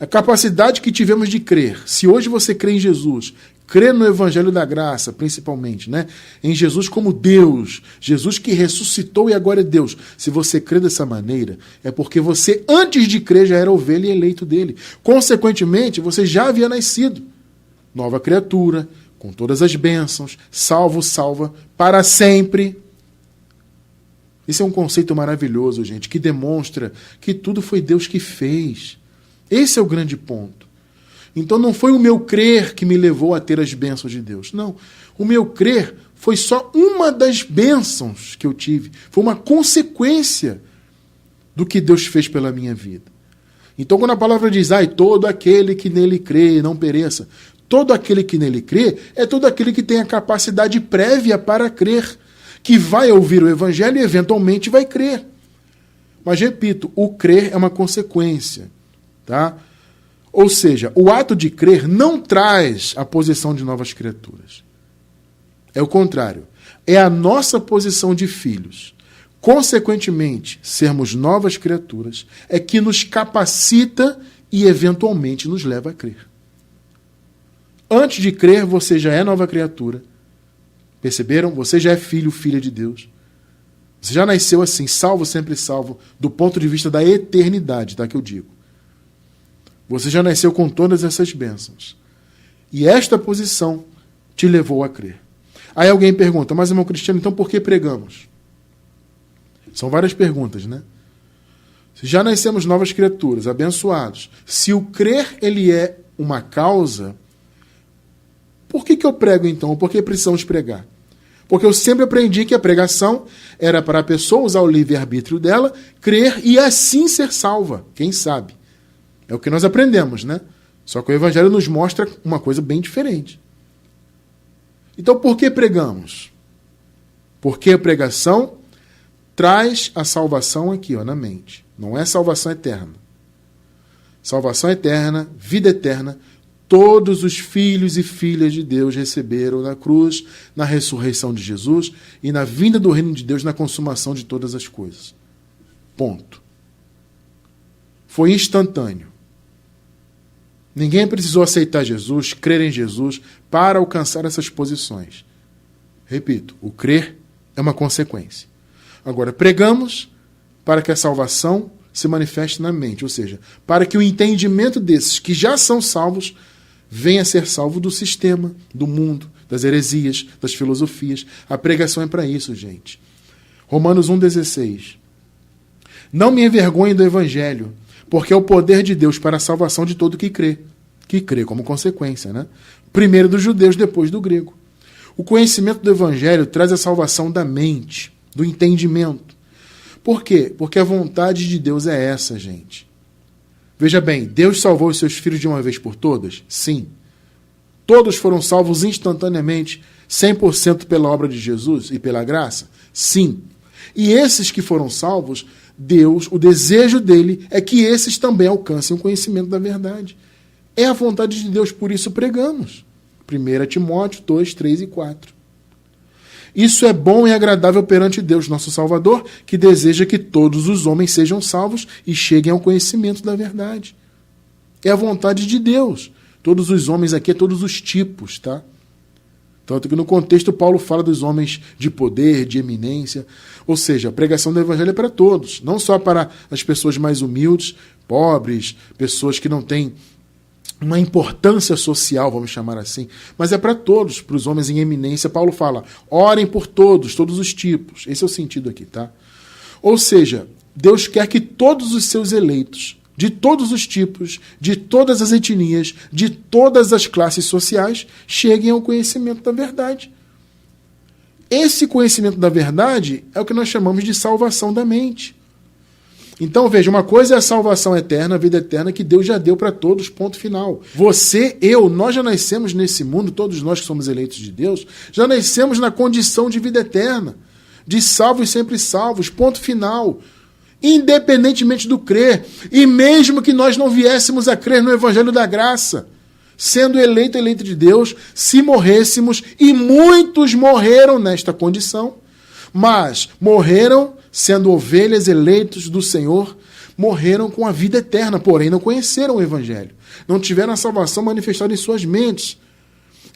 a capacidade que tivemos de crer. Se hoje você crê em Jesus, crê no Evangelho da Graça, principalmente, né? Em Jesus como Deus, Jesus que ressuscitou e agora é Deus. Se você crê dessa maneira, é porque você, antes de crer, já era ovelha e eleito dele. Consequentemente, você já havia nascido. Nova criatura, com todas as bênçãos, salvo, salva, para sempre. Esse é um conceito maravilhoso, gente, que demonstra que tudo foi Deus que fez. Esse é o grande ponto. Então não foi o meu crer que me levou a ter as bênçãos de Deus. Não. O meu crer foi só uma das bênçãos que eu tive. Foi uma consequência do que Deus fez pela minha vida. Então quando a palavra diz, todo aquele que nele crê não pereça. Todo aquele que nele crê é todo aquele que tem a capacidade prévia para crer, que vai ouvir o Evangelho e eventualmente vai crer. Mas repito, o crer é uma consequência. Tá? Ou seja, o ato de crer não traz a posição de novas criaturas. É o contrário. É a nossa posição de filhos. Consequentemente, sermos novas criaturas é que nos capacita e eventualmente nos leva a crer. Antes de crer, você já é nova criatura. Perceberam? Você já é filho, filha de Deus. Você já nasceu assim, salvo, sempre salvo, do ponto de vista da eternidade, tá? Que eu digo. Você já nasceu com todas essas bênçãos. E esta posição te levou a crer. Aí alguém pergunta, mas irmão Cristiano, então por que pregamos? São várias perguntas, né? Se já nascemos novas criaturas, abençoados, se o crer ele é uma causa, por que eu prego então? Por que precisamos pregar? Porque eu sempre aprendi que a pregação era para a pessoa usar o livre-arbítrio dela, crer e assim ser salva. Quem sabe? É o que nós aprendemos, né? Só que o Evangelho nos mostra uma coisa bem diferente. Então, por que pregamos? Porque a pregação traz a salvação aqui, na mente. Não é salvação eterna. Salvação eterna, vida eterna, todos os filhos e filhas de Deus receberam na cruz, na ressurreição de Jesus e na vinda do reino de Deus, na consumação de todas as coisas. Ponto. Foi instantâneo. Ninguém precisou aceitar Jesus, crer em Jesus, para alcançar essas posições. Repito, o crer é uma consequência. Agora, pregamos para que a salvação se manifeste na mente, ou seja, para que o entendimento desses que já são salvos venha a ser salvo do sistema, do mundo, das heresias, das filosofias. A pregação é para isso, gente. Romanos 1,16. Não me envergonhe do evangelho, porque é o poder de Deus para a salvação de todo que crê como consequência, né? Primeiro dos judeus, depois do grego. O conhecimento do evangelho traz a salvação da mente, do entendimento. Por quê? Porque a vontade de Deus é essa, gente. Veja bem, Deus salvou os seus filhos de uma vez por todas? Sim. Todos foram salvos instantaneamente, 100% pela obra de Jesus e pela graça? Sim. E esses que foram salvos, Deus, o desejo dele é que esses também alcancem o conhecimento da verdade. É a vontade de Deus, por isso pregamos. 1 Timóteo 2, 3 e 4. Isso é bom e agradável perante Deus, nosso Salvador, que deseja que todos os homens sejam salvos e cheguem ao conhecimento da verdade. É a vontade de Deus. Todos os homens aqui, todos os tipos, tá? Tanto que no contexto Paulo fala dos homens de poder, de eminência. Ou seja, a pregação do evangelho é para todos, não só para as pessoas mais humildes, pobres, pessoas que não têm uma importância social, vamos chamar assim, mas é para todos, para os homens em eminência. Paulo fala, orem por todos, todos os tipos. Esse é o sentido aqui, tá? Ou seja, Deus quer que todos os seus eleitos, de todos os tipos, de todas as etnias, de todas as classes sociais, cheguem ao conhecimento da verdade. Esse conhecimento da verdade é o que nós chamamos de salvação da mente. Então, veja, uma coisa é a salvação eterna, a vida eterna, que Deus já deu para todos, ponto final. Você, eu, nós já nascemos nesse mundo, todos nós que somos eleitos de Deus, já nascemos na condição de vida eterna, de salvos sempre salvos, ponto final. Independentemente do crer, e mesmo que nós não viéssemos a crer no Evangelho da Graça, sendo eleito de Deus, se morrêssemos, e muitos morreram nesta condição, mas morreram sendo ovelhas eleitos do Senhor, morreram com a vida eterna, porém não conheceram o Evangelho, não tiveram a salvação manifestada em suas mentes.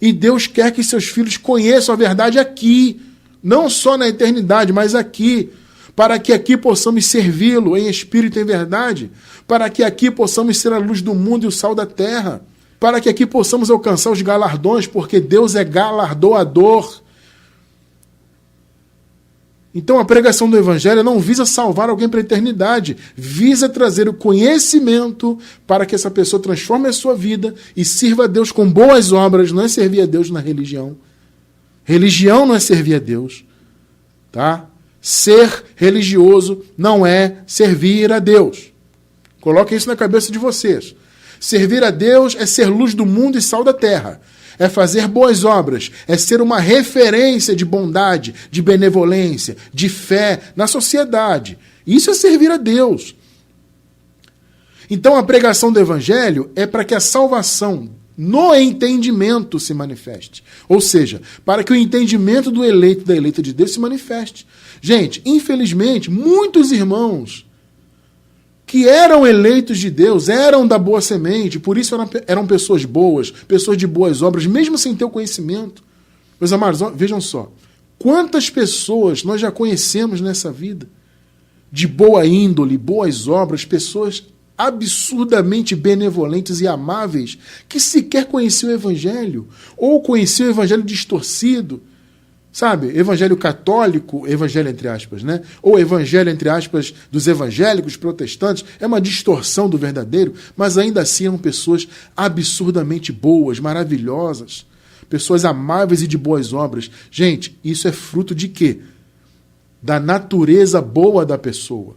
E Deus quer que seus filhos conheçam a verdade aqui, não só na eternidade, mas aqui, para que aqui possamos servi-lo em espírito e em verdade, para que aqui possamos ser a luz do mundo e o sal da terra, para que aqui possamos alcançar os galardões, porque Deus é galardoador. Então a pregação do Evangelho não visa salvar alguém para a eternidade, visa trazer o conhecimento para que essa pessoa transforme a sua vida e sirva a Deus com boas obras. Não é servir a Deus na religião. Religião não é servir a Deus, tá? Ser religioso não é servir a Deus. Coloquem isso na cabeça de vocês. Servir a Deus é ser luz do mundo e sal da terra. É fazer boas obras, é ser uma referência de bondade, de benevolência, de fé na sociedade. Isso é servir a Deus. Então a pregação do Evangelho é para que a salvação no entendimento se manifeste. Ou seja, para que o entendimento do eleito e da eleita de Deus se manifeste. Gente, infelizmente, muitos irmãos que eram eleitos de Deus, eram da boa semente, por isso eram pessoas boas, pessoas de boas obras, mesmo sem ter o conhecimento. Meus amados, vejam só, quantas pessoas nós já conhecemos nessa vida, de boa índole, boas obras, pessoas absurdamente benevolentes e amáveis, que sequer conheciam o Evangelho, ou conheciam o Evangelho distorcido, sabe, evangelho católico, evangelho entre aspas, né? Ou evangelho entre aspas dos evangélicos protestantes, é uma distorção do verdadeiro, mas ainda assim eram pessoas absurdamente boas, maravilhosas, pessoas amáveis e de boas obras. Gente, isso é fruto de quê? Da natureza boa da pessoa.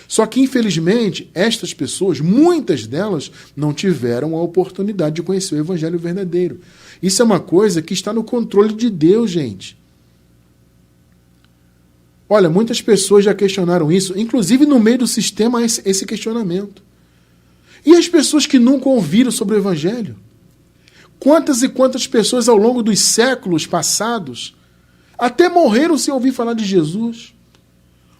Só que, infelizmente, estas pessoas, muitas delas, não tiveram a oportunidade de conhecer o evangelho verdadeiro. Isso é uma coisa que está no controle de Deus, gente. Olha, muitas pessoas já questionaram isso, inclusive no meio do sistema esse questionamento. E as pessoas que nunca ouviram sobre o Evangelho? Quantas e quantas pessoas ao longo dos séculos passados até morreram sem ouvir falar de Jesus,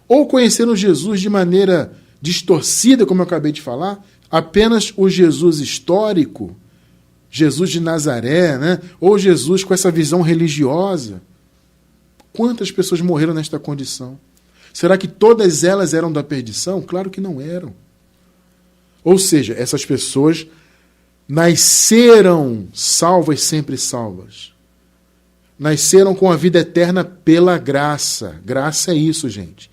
ou conheceram Jesus de maneira distorcida, como eu acabei de falar, apenas o Jesus histórico, Jesus de Nazaré, né? Ou Jesus com essa visão religiosa. Quantas pessoas morreram nesta condição? Será que todas elas eram da perdição? Claro que não eram. Ou seja, essas pessoas nasceram salvas, sempre salvas. Nasceram com a vida eterna pela graça. Graça é isso, gente.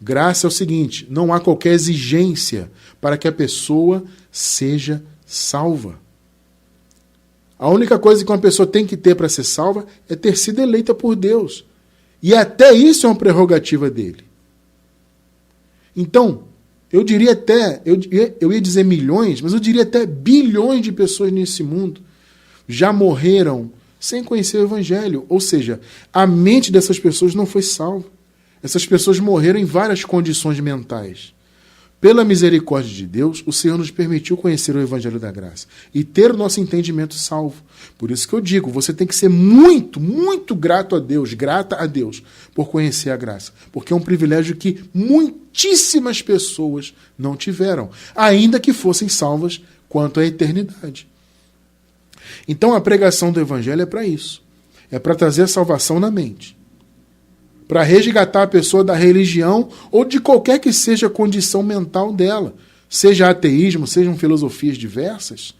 Graça é o seguinte: não há qualquer exigência para que a pessoa seja salva. A única coisa que uma pessoa tem que ter para ser salva é ter sido eleita por Deus. E até isso é uma prerrogativa dele. Então, eu diria até, eu ia dizer milhões, mas eu diria até bilhões de pessoas nesse mundo já morreram sem conhecer o Evangelho. Ou seja, a mente dessas pessoas não foi salva. Essas pessoas morreram em várias condições mentais. Pela misericórdia de Deus, o Senhor nos permitiu conhecer o Evangelho da Graça e ter o nosso entendimento salvo. Por isso que eu digo, você tem que ser muito, muito grato a Deus, grata a Deus, por conhecer a graça. Porque é um privilégio que muitíssimas pessoas não tiveram, ainda que fossem salvas quanto à eternidade. Então a pregação do Evangelho é para isso. É para trazer a salvação na mente. Para resgatar a pessoa da religião ou de qualquer que seja a condição mental dela. Seja ateísmo, sejam filosofias diversas.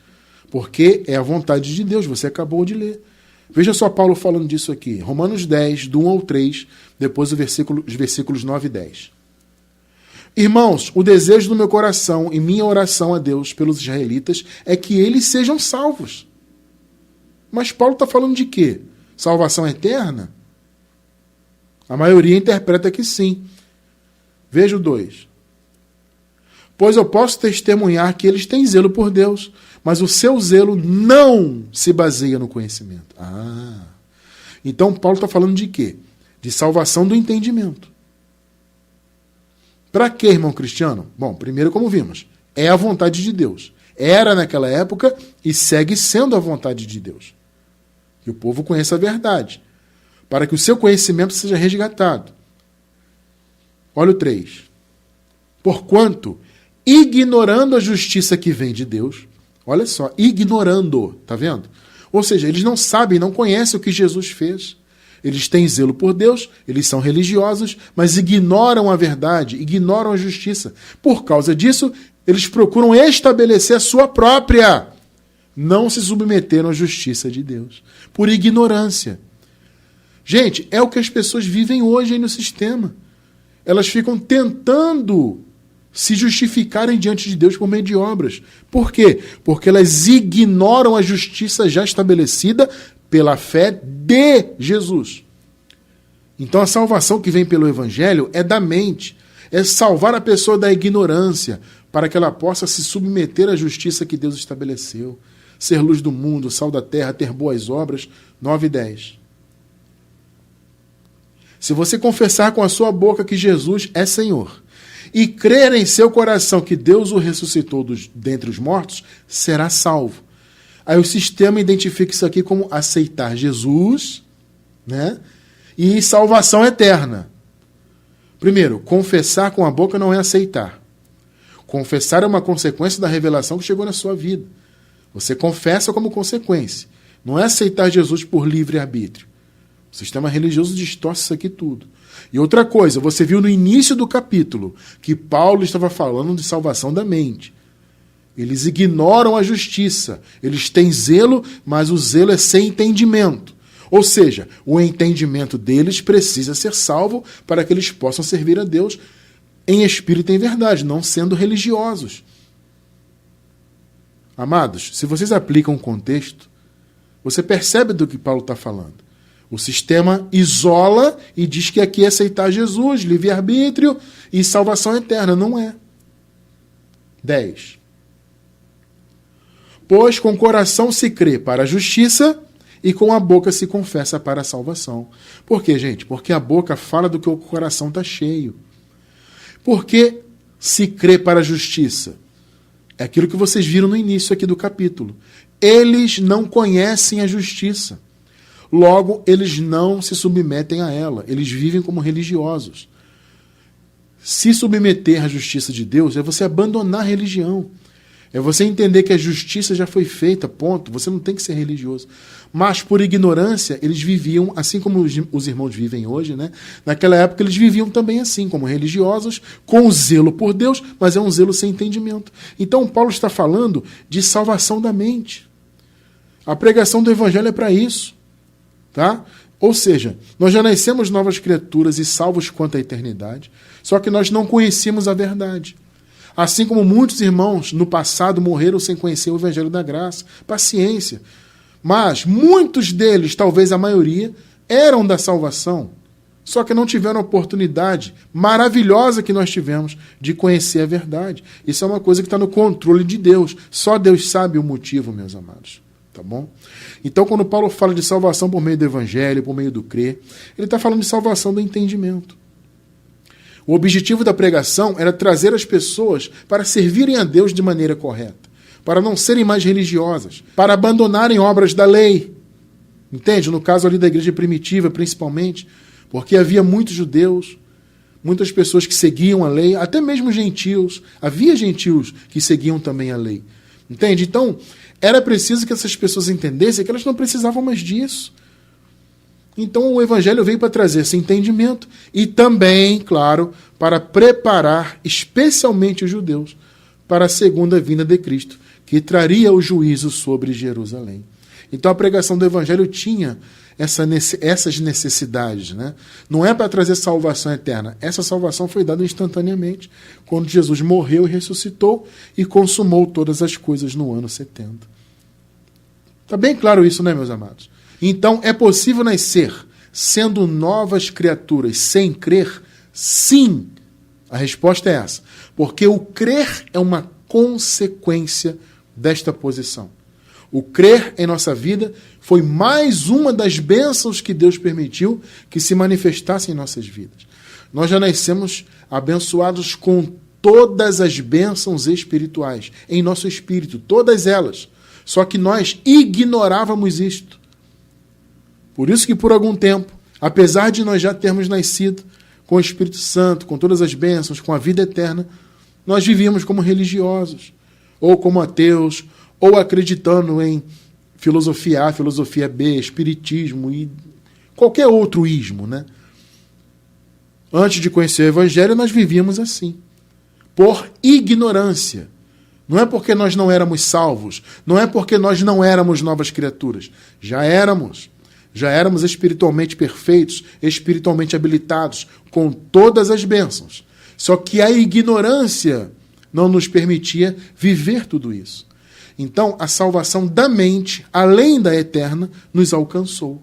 Porque é a vontade de Deus, você acabou de ler. Veja só Paulo falando disso aqui. Romanos 10, do 1 ao 3, depois os versículos 9 e 10. Irmãos, o desejo do meu coração e minha oração a Deus pelos israelitas é que eles sejam salvos. Mas Paulo está falando de quê? Salvação eterna? A maioria interpreta que sim. Veja o 2. Pois eu posso testemunhar que eles têm zelo por Deus, mas o seu zelo não se baseia no conhecimento. Então Paulo está falando de quê? De salvação do entendimento. Para quê, irmão cristiano? Bom, primeiro, como vimos, é a vontade de Deus. Era naquela época e segue sendo a vontade de Deus. Que o povo conheça a verdade, para que o seu conhecimento seja resgatado. Olha o 3. Porquanto, ignorando a justiça que vem de Deus, olha só, ignorando, tá vendo? Ou seja, eles não sabem, não conhecem o que Jesus fez. Eles têm zelo por Deus, eles são religiosos, mas ignoram a verdade, ignoram a justiça. Por causa disso, eles procuram estabelecer a sua própria. Não se submeteram à justiça de Deus, por ignorância. Gente, é o que as pessoas vivem hoje aí no sistema. Elas ficam tentando se justificarem diante de Deus por meio de obras. Por quê? Porque elas ignoram a justiça já estabelecida pela fé de Jesus. Então a salvação que vem pelo Evangelho é da mente. É salvar a pessoa da ignorância, para que ela possa se submeter à justiça que Deus estabeleceu. Ser luz do mundo, sal da terra, ter boas obras. 9 e 10. Se você confessar com a sua boca que Jesus é Senhor e crer em seu coração que Deus o ressuscitou dentre os mortos, será salvo. Aí o sistema identifica isso aqui como aceitar Jesus, né? E salvação eterna. Primeiro, confessar com a boca não é aceitar. Confessar é uma consequência da revelação que chegou na sua vida. Você confessa como consequência. Não é aceitar Jesus por livre-arbítrio. O sistema religioso distorce isso aqui tudo. E outra coisa, você viu no início do capítulo que Paulo estava falando de salvação da mente. Eles ignoram a justiça. Eles têm zelo, mas o zelo é sem entendimento. Ou seja, o entendimento deles precisa ser salvo para que eles possam servir a Deus em espírito e em verdade, não sendo religiosos. Amados, se vocês aplicam o contexto, você percebe do que Paulo está falando. O sistema isola e diz que aqui é aceitar Jesus, livre-arbítrio e salvação eterna. Não é. 10. Pois com o coração se crê para a justiça e com a boca se confessa para a salvação. Por quê, gente? Porque a boca fala do que o coração está cheio. Por que se crê para a justiça? É aquilo que vocês viram no início aqui do capítulo. eles não conhecem a justiça. Logo, eles não se submetem a ela. Eles vivem como religiosos. Se submeter à justiça de Deus é você abandonar a religião. É você entender que a justiça já foi feita, ponto. Você não tem que ser religioso. Mas, por ignorância, eles viviam, assim como os irmãos vivem hoje, né? Naquela época eles viviam também assim, como religiosos, com zelo por Deus, mas é um zelo sem entendimento. Então, Paulo está falando de salvação da mente. A pregação do evangelho é para isso. Tá? Ou seja, nós já nascemos novas criaturas e salvos quanto à eternidade, só que nós não conhecíamos a verdade. Assim como muitos irmãos no passado morreram sem conhecer o evangelho da graça. Paciência. Mas muitos deles, talvez a maioria, eram da salvação, só que não tiveram a oportunidade maravilhosa que nós tivemos de conhecer a verdade. Isso é uma coisa que está no controle de Deus. Só Deus sabe o motivo, meus amados. Tá bom? Então, quando Paulo fala de salvação por meio do evangelho, por meio do crer, ele está falando de salvação do entendimento. O objetivo da pregação era trazer as pessoas para servirem a Deus de maneira correta, para não serem mais religiosas, para abandonarem obras da lei. Entende? No caso ali da igreja primitiva, principalmente, porque havia muitos judeus, muitas pessoas que seguiam a lei, até mesmo gentios. Havia gentios que seguiam também a lei. Entende? Então, era preciso que essas pessoas entendessem que elas não precisavam mais disso. Então, o evangelho veio para trazer esse entendimento e também, claro, para preparar especialmente os judeus para a segunda vinda de Cristo, que traria o juízo sobre Jerusalém. Então, a pregação do evangelho tinha essas necessidades, né? Não é para trazer salvação eterna. Essa salvação foi dada instantaneamente, quando Jesus morreu e ressuscitou e consumou todas as coisas no ano 70. Está bem claro isso, né, meus amados? Então, é possível nascer sendo novas criaturas sem crer? Sim. A resposta é essa. Porque o crer é uma consequência desta posição. O crer em nossa vida foi mais uma das bênçãos que Deus permitiu que se manifestassem em nossas vidas. Nós já nascemos abençoados com todas as bênçãos espirituais em nosso espírito, todas elas. Só que nós ignorávamos isto. Por isso que por algum tempo, apesar de nós já termos nascido com o Espírito Santo, com todas as bênçãos, com a vida eterna, nós vivíamos como religiosos, ou como ateus, ou acreditando em filosofia A, filosofia B, espiritismo e qualquer outro ismo, né? Antes de conhecer o Evangelho, nós vivíamos assim, por ignorância. Não é porque nós não éramos salvos, não é porque nós não éramos novas criaturas. Já éramos espiritualmente perfeitos, espiritualmente habilitados, com todas as bênçãos. Só que a ignorância não nos permitia viver tudo isso. Então, a salvação da mente, além da eterna, nos alcançou.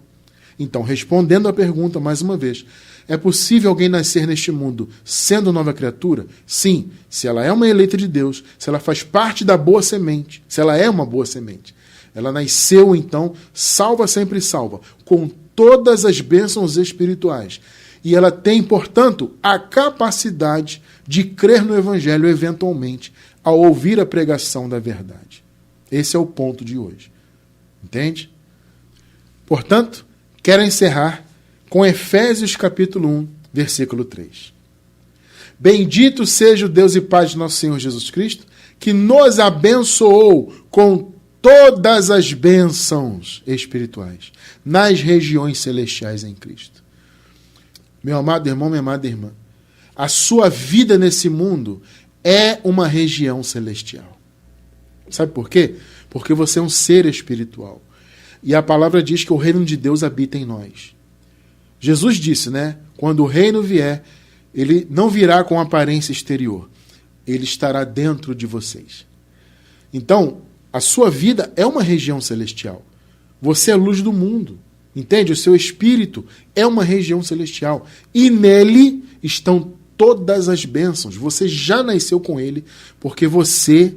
Então, respondendo à pergunta mais uma vez, é possível alguém nascer neste mundo sendo nova criatura? Sim, se ela é uma eleita de Deus, se ela faz parte da boa semente, se ela é uma boa semente. Ela nasceu, então, salva sempre salva, com todas as bênçãos espirituais. E ela tem, portanto, a capacidade de crer no Evangelho eventualmente, ao ouvir a pregação da verdade. Esse é o ponto de hoje. Entende? Portanto, quero encerrar com Efésios capítulo 1, versículo 3. Bendito seja o Deus e Pai de nosso Senhor Jesus Cristo, que nos abençoou com todas as bênçãos espirituais nas regiões celestiais em Cristo. Meu amado irmão, minha amada irmã, a sua vida nesse mundo é uma região celestial. Sabe por quê? Porque você é um ser espiritual. E a palavra diz que o reino de Deus habita em nós. Jesus disse, né? Quando o reino vier, ele não virá com aparência exterior. Ele estará dentro de vocês. Então, a sua vida é uma região celestial. Você é a luz do mundo. Entende? O seu espírito é uma região celestial. E nele estão todas as bênçãos. Você já nasceu com ele, porque você,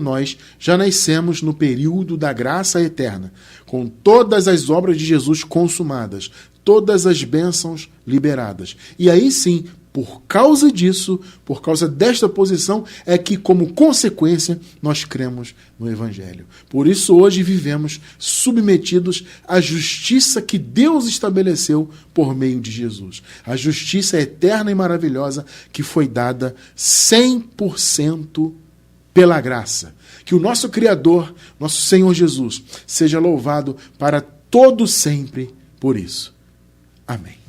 nós, já nascemos no período da graça eterna, com todas as obras de Jesus consumadas, todas as bênçãos liberadas. E aí sim, Por causa disso, por causa desta posição, é que, como consequência, nós cremos no Evangelho. Por isso, hoje vivemos submetidos à justiça que Deus estabeleceu por meio de Jesus. A justiça eterna e maravilhosa que foi dada 100% pela graça. Que o nosso Criador, nosso Senhor Jesus, seja louvado para todo sempre por isso. Amém.